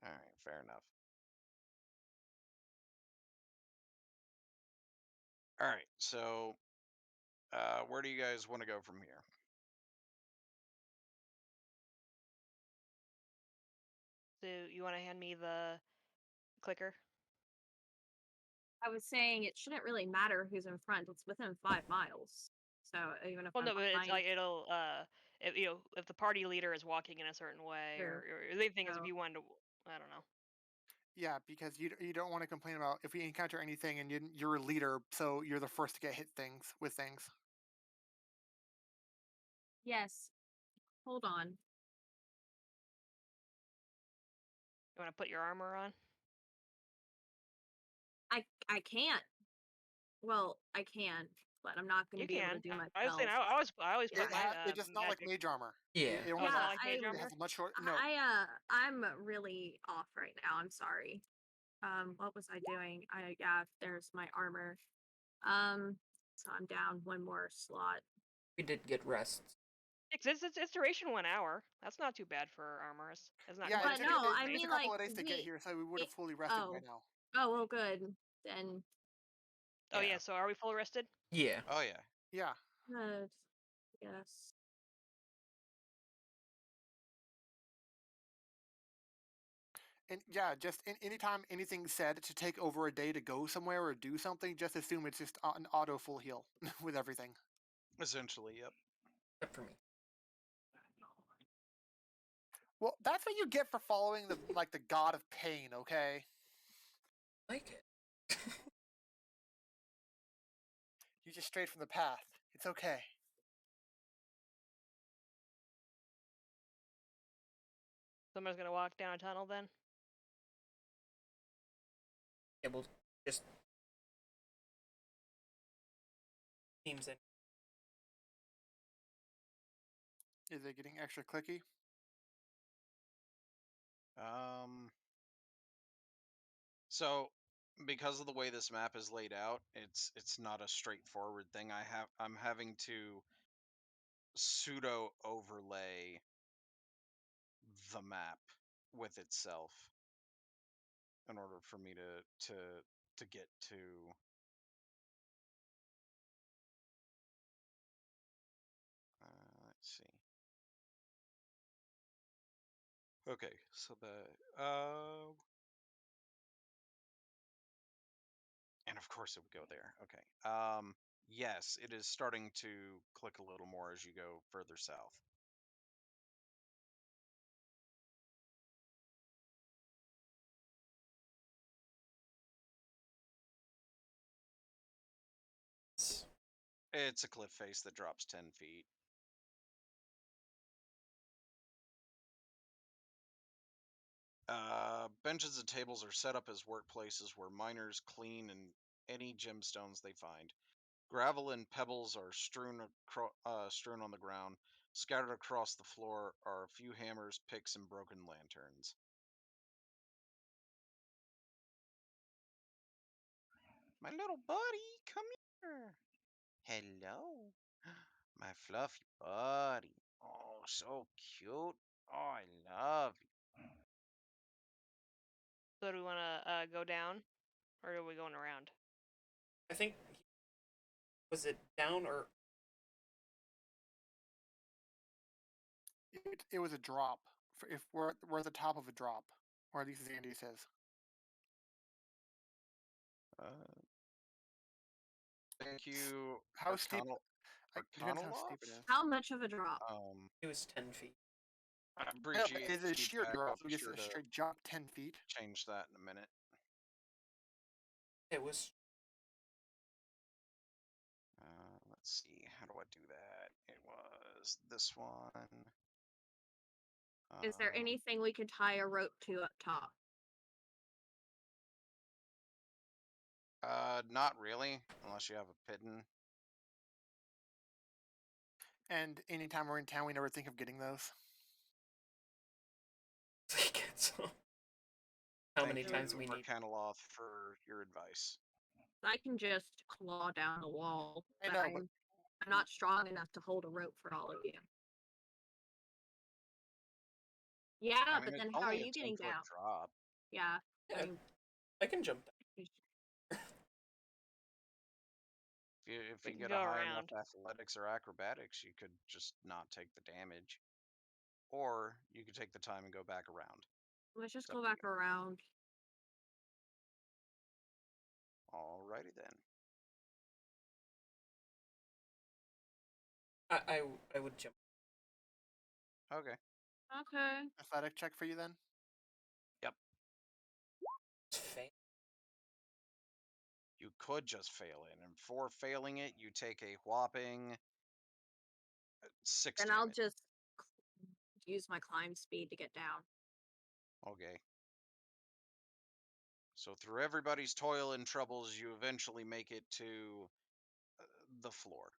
All right, fair enough. All right, so where do you guys want to go from here? So you want to hand me the clicker? I was saying it shouldn't really matter who's in front. It's within 5 miles. So even if Well, I'm no, but it's behind like it'll if if the party leader is walking in a certain way, True. or the thing is if So you wanted to, I don't know. Yeah, because you don't want to complain about if we encounter anything and you're a leader, so you're the first to get hit with things. yes, hold on. You want to put your armor on? I can't. Well, I can, but I'm not going to You be able to can. do my I was saying spells. I always Yeah. put my It's just not like magic. mage armor. Yeah. It only Oh, it's Yeah, not like mage it armor. has a much short. No, I'm really off right now. I'm sorry. What was I doing? There's my armor. So I'm down one more slot. We did get rest. It's duration 1 hour. That's not too bad for armor. It's not yeah, quite But as no, good as it I takes mean a like couple of days to get we. here, so we would have It, fully rested by oh, now. oh well, good. Then Oh Yeah. yeah, so are we fully rested? Yeah. Oh yeah. Yeah, good. Yes. and yeah, just anytime anything's said to take over a day to go somewhere or do something, just assume it's just an auto full heal with everything. Essentially, yep. Except for me. Well, that's what you get for following the god of pain. Okay, Like it. you just strayed from the path. It's okay. Someone's gonna walk down a tunnel then. Yeah, we'll just teams in. Is it getting extra clicky? Um. So because of the way this map is laid out, it's not a straightforward thing. I'm having to pseudo overlay the map with itself in order for me to get to Okay, so and of course it would go there. Okay. Yes, it is starting to click a little more as you go further south. It's a cliff face that drops 10 feet. Benches and tables are set up as workplaces where miners clean and any gemstones they find. Gravel and pebbles are strewn on the ground. Scattered across the floor are a few hammers, picks, and broken lanterns. My little buddy, come here. Hello. My fluffy buddy. Oh, so cute. Oh, I love you. So do we want to go down, or are we going around? I think was it down or It was a drop. If we're at the top of a drop, or at least Zandy says. Uh, Thank you, How steep? Depends how Arcanoloff. steep it is. How much of a drop? it was 10 feet? I I know, but appreciate is the it a sheer feedback. I'll drop? be So just sure a to straight jump 10 feet? change that in a minute. It was Let's see. How do I do that? It was this one. Is there Um, anything we could tie a rope to up top? Not really, unless you have a piton. And anytime we're in town, we never think of getting those. so. How many Thank times you, we need? Arcanoloff, for your advice. I can just claw down the wall, I but know, I'm not strong enough to hold a rope for all of you. Yeah, I mean, but it's then how are only a you getting 10-foot down? drop. Yeah, Yeah, I mean, I can jump down. If We you can get a go high enough around. athletics or acrobatics, you could just not take the damage. Or you could take the time and go back around. let's just It's up go to back you. around. Alrighty then. I would jump. Okay. Okay. athletic check for you then. Yep. Fail. You could just fail it, and for failing it, you take a whopping 6 Then I'll damage. just use my climb speed to get down. Okay. So through everybody's toil and troubles, you eventually make it to the floor.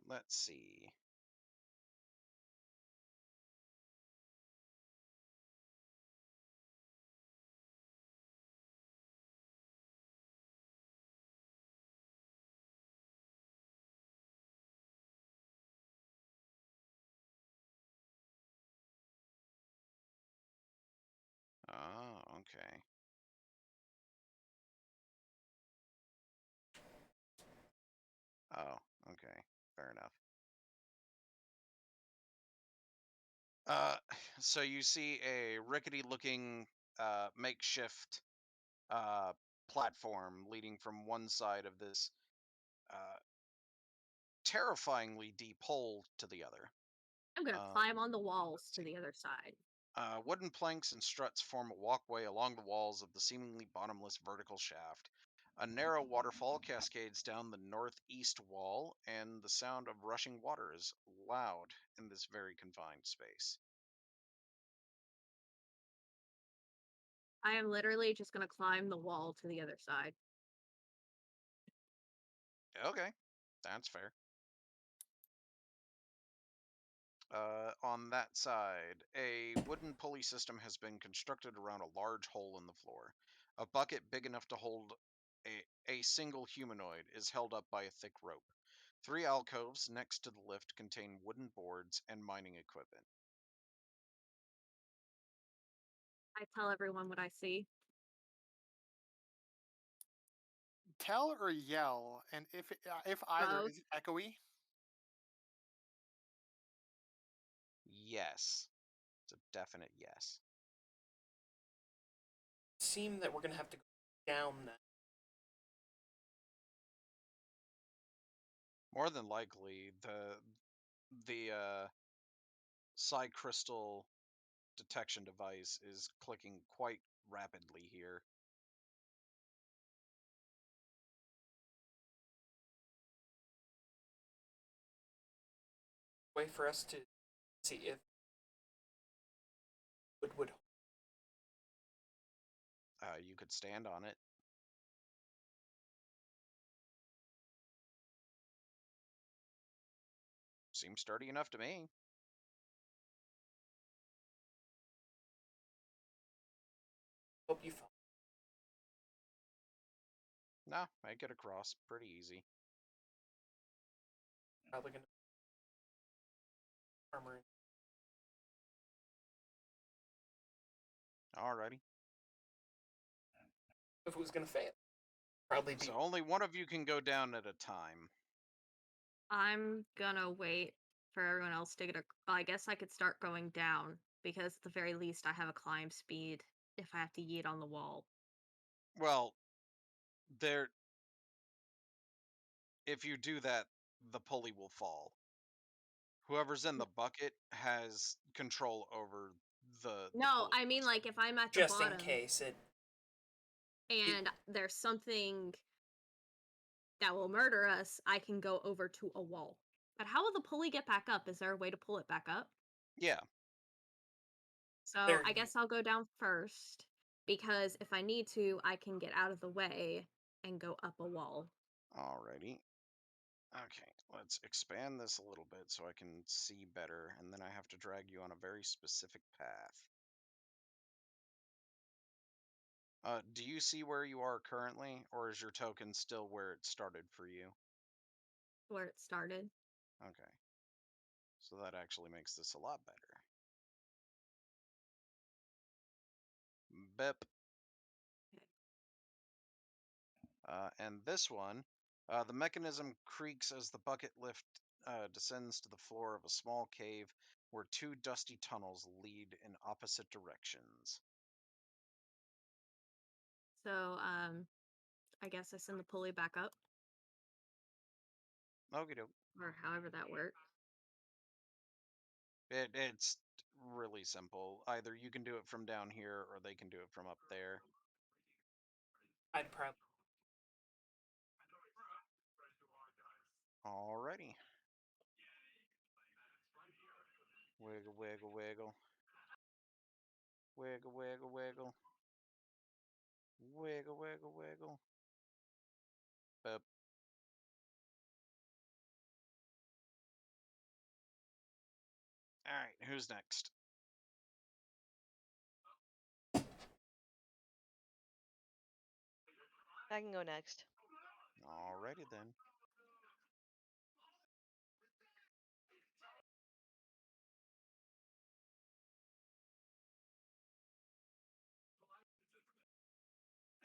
Let's see. Oh, okay. Oh, okay. Fair enough. Uh, so you see a rickety-looking makeshift uh, platform leading from one side of this uh, terrifyingly deep hole to the other. I'm gonna Uh, climb on the walls let's to see. the other side. Wooden planks and struts form a walkway along the walls of the seemingly bottomless vertical shaft. A narrow waterfall cascades down the northeast wall, and the sound of rushing water is loud in this very confined space. I am literally just gonna climb the wall to the other side. Okay, that's fair. On that side, a wooden pulley system has been constructed around a large hole in the floor. A bucket big enough to hold a single humanoid is held up by a thick rope. 3 alcoves next to the lift contain wooden boards and mining equipment. I tell everyone what I see. Tell or yell, and if either, Both. is it echoey? Yes. It's a definite yes. Seem that we're gonna have to go down then. More than likely, the psi crystal detection device is clicking quite rapidly here. Way for us to see if would You could stand on it. Seems sturdy enough to me. hope you fall. No, I get across pretty easy. Probably gonna armor. Alrighty. If it was gonna fail, probably be So only one of you can go down at a time. I'm gonna wait for everyone else to get a. I guess I could start going down because at the very least I have a climb speed if I have to yeet on the wall. Well, there. If you do that, the pulley will fall. Whoever's in the bucket has control over the No, pulley I mean like system. if I'm at the just in bottom case it. and there's something that will murder us, I can go over to a wall. But how will the pulley get back up? Is there a way to pull it back up? Yeah. So There, I guess I'll go down first because if I need to, I can get out of the way and go up a wall. Alrighty. Okay, let's expand this a little bit so I can see better, and then I have to drag you on a very specific path. Do you see where you are currently, or is your token still where it started for you? Where it started. Okay. So that actually makes this a lot better. Bip. And this one, the mechanism creaks as the bucket lift descends to the floor of a small cave where 2 dusty tunnels lead in opposite directions. So I guess I send the pulley back up Okie doke. or however that works. It's really simple. Either you can do it from down here or they can do it from up there. I'd probably. Alrighty. Wiggle, wiggle, wiggle. Wiggle, wiggle, wiggle. Wiggle, wiggle, wiggle. Boop. Alright, who's next? I can go next. Alrighty then.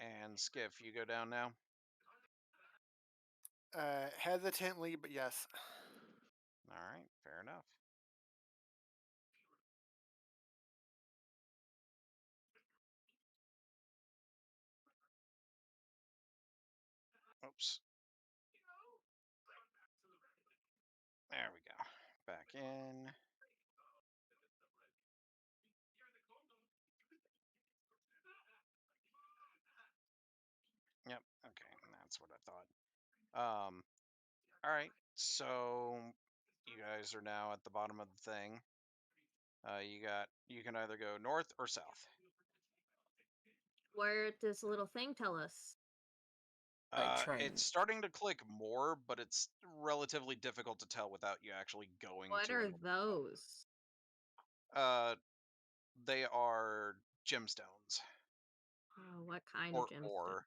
And Skiff, you go down now? Hesitantly, but yes. Alright, fair enough. Oops. There we go. Back in. Yep, okay, that's what I thought. Alright, so you guys are now at the bottom of the thing. You can either go north or south. Where does the little thing tell us? I try It's and starting to click more, but it's relatively difficult to tell without you actually going What to are an. those? Uh, they are gemstones Oh, what kind of or gemstone? ore.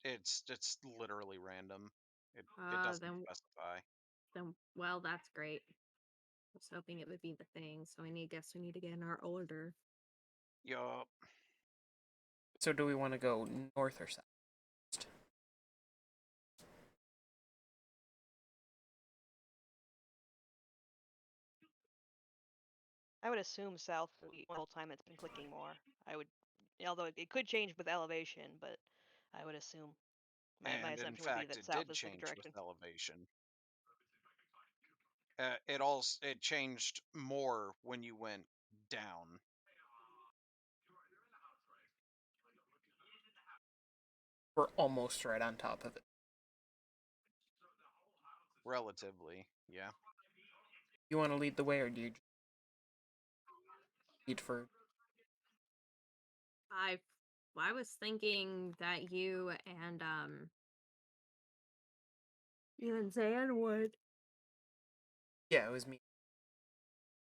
It's literally random. It doesn't Then specify. well, that's great. I was hoping it would be the thing, so guess we need to get in our order. Yup. So do we want to go north or south? I would assume south the whole time it's been clicking more. I would, although it could change with elevation, but I would assume my And in assumption would be fact, that it south did is the change with direction. elevation. It changed more when you went down. We're almost right on top of it. Relatively, yeah. You want to lead the way, or do you lead for? I was thinking that you and Zan would. Yeah, it was me.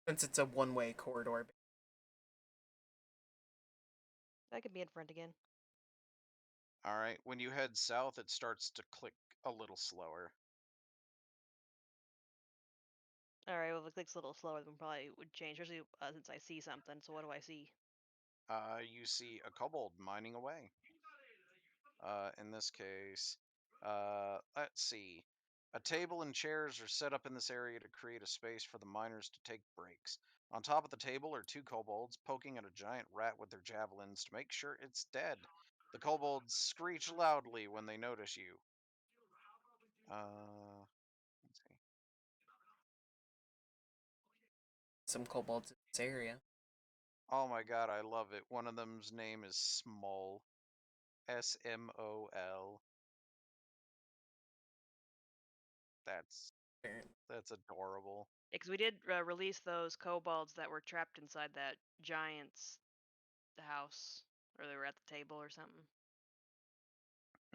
Since it's a one-way corridor. I could be in front again. All right. When you head south, it starts to click a little slower. All right, well, if it clicks a little slower, then probably would change, especially since I see something. So what do I see? You see a kobold mining away. In this case, let's see. A table and chairs are set up in this area to create a space for the miners to take breaks. On top of the table are two kobolds poking at a giant rat with their javelins to make sure it's dead. The kobolds screech loudly when they notice you. Let's see. Some kobolds in this area. Oh my god, I love it. One of them's name is Smol. Smol. That's Apparently. that's adorable. Because we did release those kobolds that were trapped inside that giant's house, or they were at the table or something.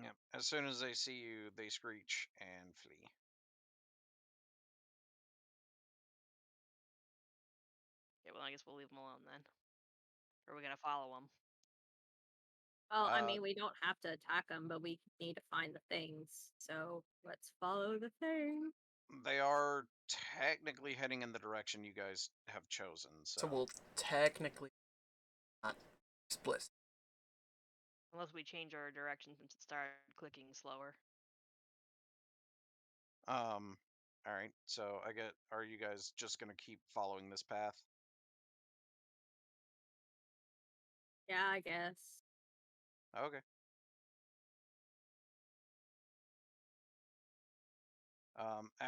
Yep. As soon as they see you, they screech and flee. Yeah, well, I guess we'll leave them alone then. Or are we gonna follow them? Well, Uh, we don't have to attack them, but we need to find the things. So let's follow the thing. they are technically heading in the direction you guys have chosen, So so we'll technically not explicit. Unless we change our direction since it started clicking slower. all right. So I get are you guys just gonna keep following this path? Yeah, I guess. Okay.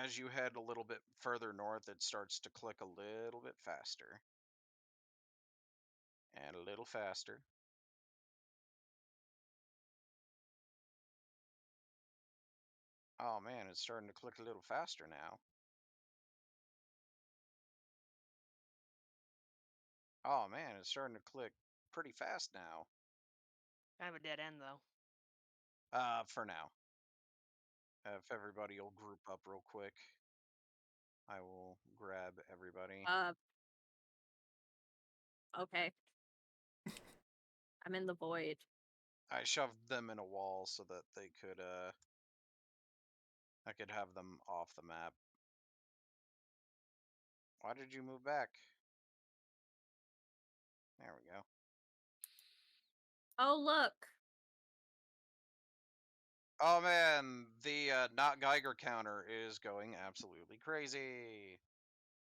As you head a little bit further north, it starts to click a little bit faster. And a little faster. Oh man, it's starting to click a little faster now. Oh man, it's starting to click pretty fast now. Kind of a dead end though. For now. If everybody will group up real quick, I will grab everybody. Okay. I'm in the void. I shoved them in a wall so that they could I could have them off the map. Why did you move back? There we go. Oh, look. Oh man, the not Geiger counter is going absolutely crazy.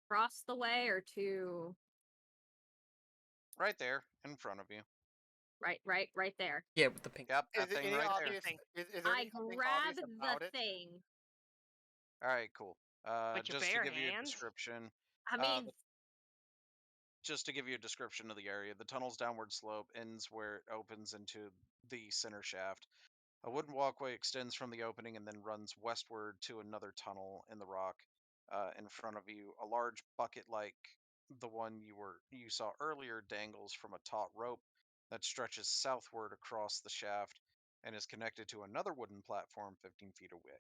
Across the way or to Right there in front of you. right there. Yeah, with the pink. Yep, Is that there thing any right Pink there. obvious? thing. Is there I anything grab obvious the about it? thing. All right, cool. With your Just to bare give you a hands? description, I uh, mean, just to give you a description of the area, the tunnel's downward slope ends where it opens into the center shaft. A wooden walkway extends from the opening and then runs westward to another tunnel in the rock. In front of you, a large bucket like the one you saw earlier dangles from a taut rope that stretches southward across the shaft and is connected to another wooden platform 15 feet away.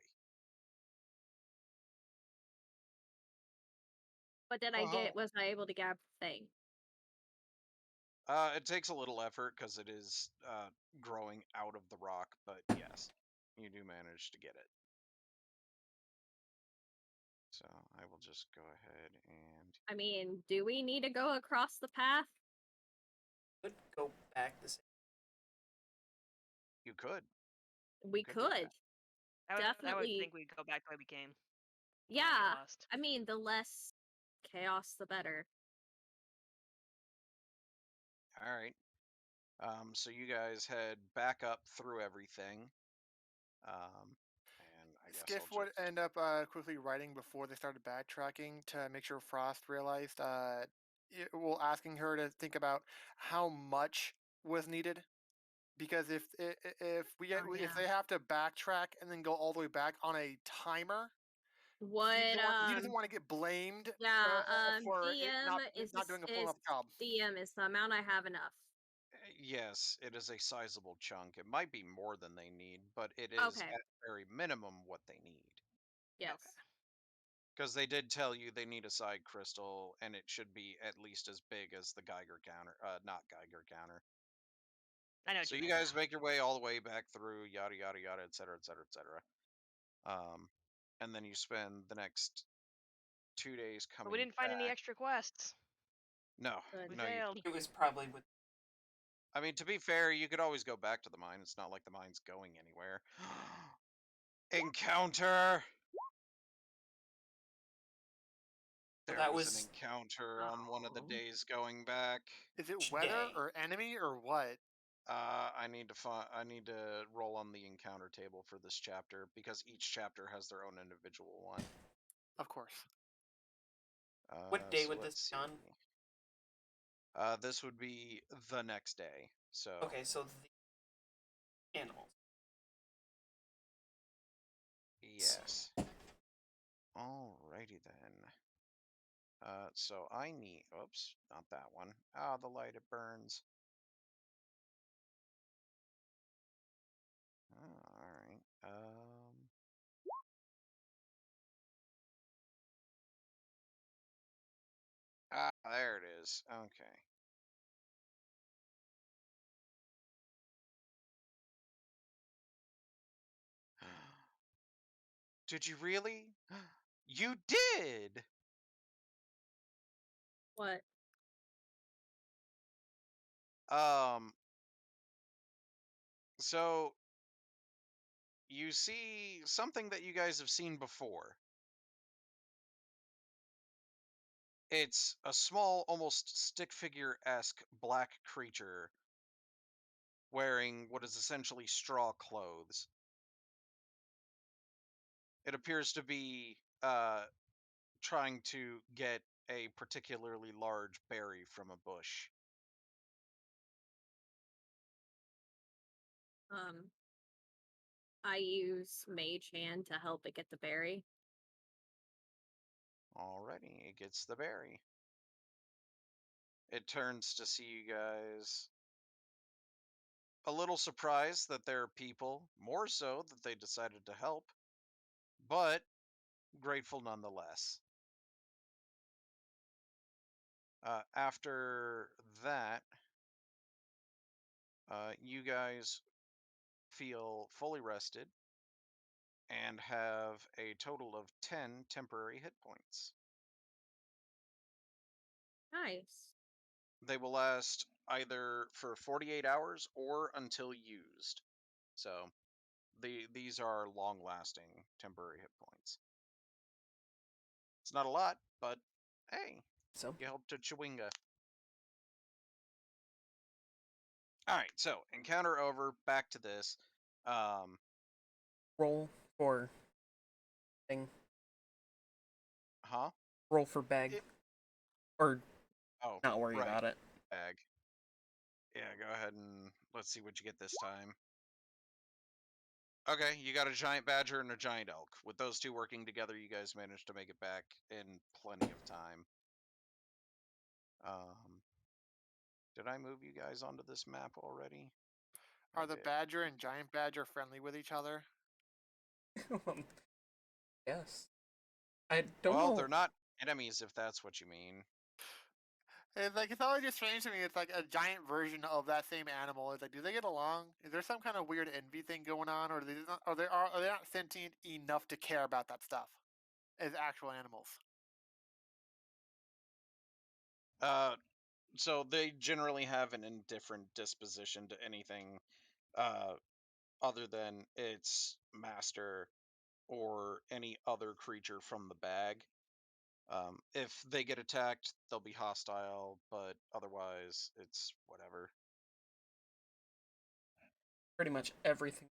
but Oh, was I able to grab the thing? It takes a little effort because it is growing out of the rock, but yes, you do manage to get it. So I will just go ahead and I mean, do we need to go across the path? Could go back the same. you could. We Could do that. could. I would Definitely. think we'd go back the way we came. Don't wanna get Yeah. lost. I mean, the less chaos, the better. All right. So you guys head back up through everything. And I guess I'll Skiff would just end up quickly writing before they started backtracking to make sure Frost realized, well, asking her to think about how much was needed. Because if we get Oh, if yeah. they have to backtrack and then go all the way back on a timer, What, he doesn't want to get blamed yeah, for it DM not doing a full enough job. DM is the amount I have enough. yes, it is a sizable chunk. It might be more than they need, but it is Okay. at very minimum what they need. Yes. Because they did tell you they need a side crystal, and it should be at least as big as the Geiger counter. Not Geiger counter. I know what So you you meant. guys make your way all the way back through, yada yada yada, et cetera, et cetera, et cetera. And then you spend the next 2 days But we coming didn't find any back. extra quests. No, Good. We no, you. failed. It was probably with. I mean, to be fair, you could always go back to the mine. It's not like the mine's going anywhere. Encounter. So There that was an was. encounter on one of the Oh. days going back. Is it Which weather day? or enemy or what? I need to I need to roll on the encounter table for this chapter because each chapter has their own individual one. Of course. What day So would let's this see. be on? This would be the next day. So Okay, so the animals. yes. Alrighty then. So I need. Oops, not that one. Ah, the light it burns. Oh, all right. There it is. Okay. Did you really? You did. What? Um. So you see something that you guys have seen before. It's a small, almost stick figure-esque black creature wearing what is essentially straw clothes. It appears to be trying to get a particularly large berry from a bush. Um, I use Mage Hand to help it get the berry. Alrighty, it gets the berry. It turns to see you guys a little surprised that there are people, more so that they decided to help, but grateful nonetheless. After that, you guys feel fully rested and have a total of 10 temporary hit points. Nice. They will last either for 48 hours or until used. So these are long-lasting temporary hit points. It's not a lot, but hey, So you helped a Chewinga. All right, so encounter over. Back to this. Um, roll for thing. huh? Roll for bag. It, Or Oh, not worry right. about it. Bag. Yeah, go ahead and let's see what you get this time. Okay, you got a giant badger and a giant elk. With those two working together, you guys managed to make it back in plenty of time. Did I move you guys onto this map already? I are the did. badger and giant badger friendly with each other? Yes. I don't Well, know. they're not enemies if that's what you mean. It's always just strange to me. It's like a giant version of that same animal. It's like, do they get along? Is there some kind of weird envy thing going on, or are they not sentient enough to care about that stuff? as actual animals? Uh, so they generally have an indifferent disposition to anything uh, other than its master or any other creature from the bag. If they get attacked, they'll be hostile, but otherwise, it's whatever. Pretty much everything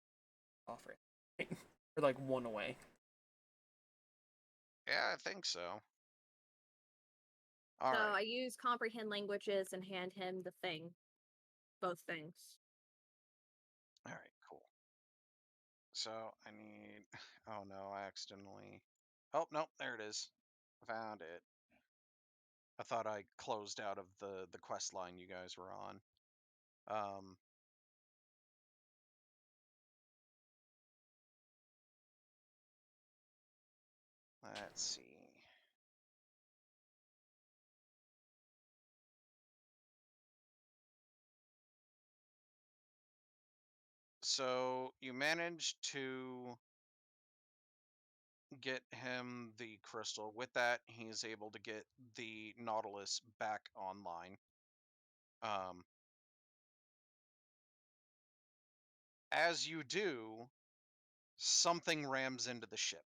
offer it. Or like one away. Yeah, I think so. So All right. I use comprehend languages and hand him the thing. Both things. All right, cool. So I need. Oh no, I accidentally. Oh no, there it is. Found it. I thought I closed out of the quest line you guys were on. Um, let's see. So you managed to get him the crystal. With that, he's able to get the Nautilus back online. Um, as you do, something rams into the ship.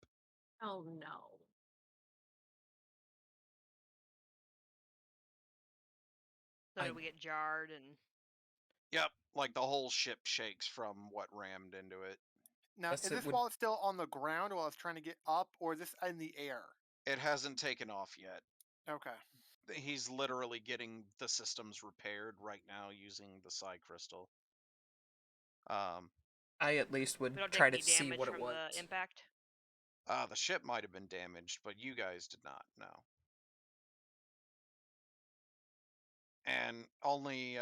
Oh no. So I did we get jarred and Yep, like the whole ship shakes from what rammed into it. Now, guess is it this would. while it's still on the ground while it's trying to get up, or is this in the air? It hasn't taken off yet. Okay. He's literally getting the systems repaired right now using the Psi crystal. Um, I at least would we don't take try to any see damage what it from was. the impact? the ship might have been damaged, but you guys did not know. And only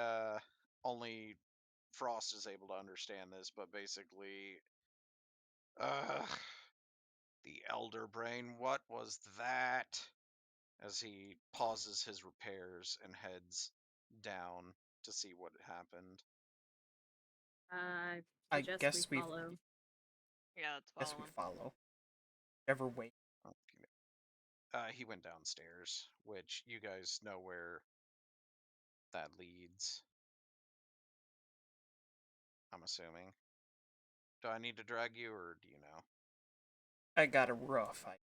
Frost is able to understand this, but basically, the Elder Brain, what was that? As he pauses his repairs and heads down to see what happened. I I suggest we guess we follow. Yeah, let's guess follow we him. follow. Ever wait. He went downstairs, which you guys know where that leads. I'm assuming. Do I need to drag you, or do you know? I got a rough. All right.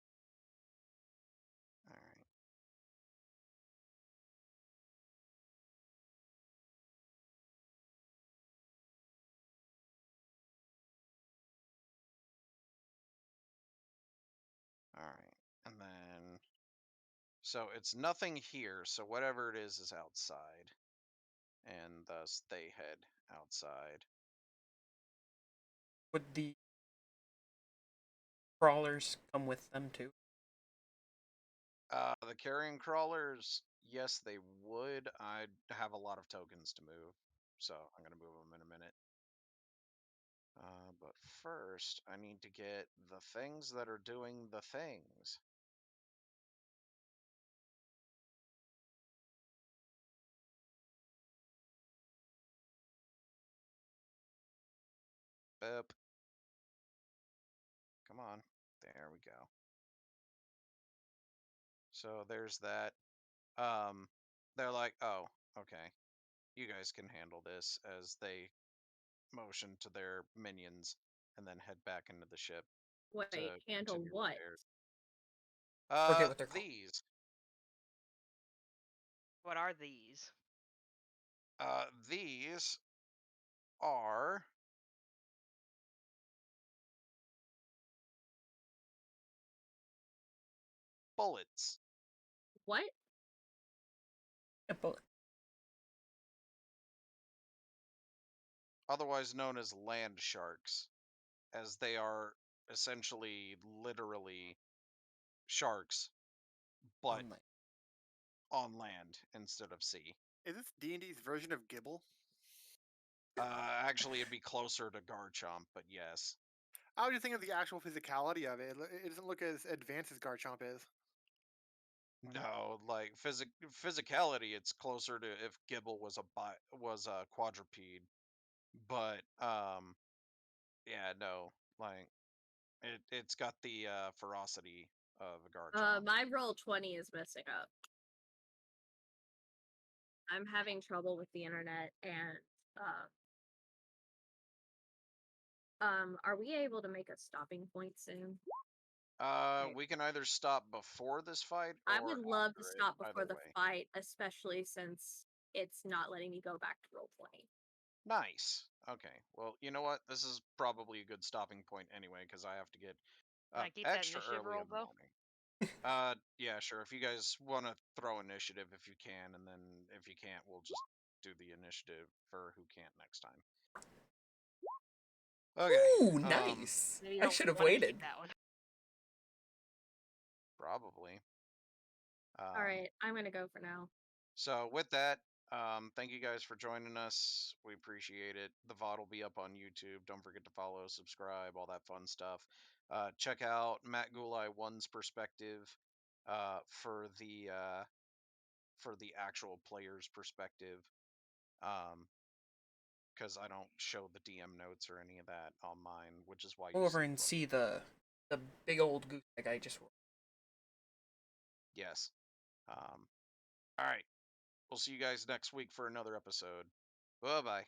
All right. And then, so it's nothing here. So whatever it is outside, and thus they head outside. Would the crawlers come with them too? The carrion crawlers, yes, they would. I'd have a lot of tokens to move, so I'm gonna move them in a minute. But first, I need to get the things that are doing the things. Boop. Come on. There we go. So there's that. Um, they're like, oh, okay. You guys can handle this, as they motion to their minions and then head back into the ship Wait, to handle continue what? repairs. Forget what they're called. These. What are these? These are bullets, What? Yeah, but otherwise known as land sharks, as they are essentially literally sharks, but on land. on land instead of sea. Is this D&D's version of Gibble? Actually, it'd be closer to Garchomp, but yes. How do you think of the actual physicality of it? It doesn't look as advanced as Garchomp is. No, like physicality, it's closer to if Gibble was a quadruped, but yeah, no, like it's got the ferocity of Garchomp. My Roll20 is messing up. I'm having trouble with the internet, and are we able to make a stopping point soon? We can either stop before this fight or I would love to after it, stop before either the way. fight, especially since it's not letting me go back to Roll20. Nice. Okay. Well, you know what? This is probably a good stopping point anyway, because I have to get Can I keep that extra initiative early roll in the though? morning. Yeah, sure. If you guys want to throw initiative, if you can, and then if you can't, we'll just do the initiative for who can't next time. Okay. Ooh, nice. Maybe you I don't should have want to waited. keep that one. Probably. All right, I'm gonna go for now. So with that, thank you guys for joining us. We appreciate it. The VOD will be up on YouTube. Don't forget to follow, subscribe, all that fun stuff. Check out Matt Gulai One's perspective for the actual player's perspective. Because I don't show the DM notes or any of that on mine, which is why you Go over see and both. see the big old goose egg I just rolled. Yes. All right. We'll see you guys next week for another episode. Bye bye.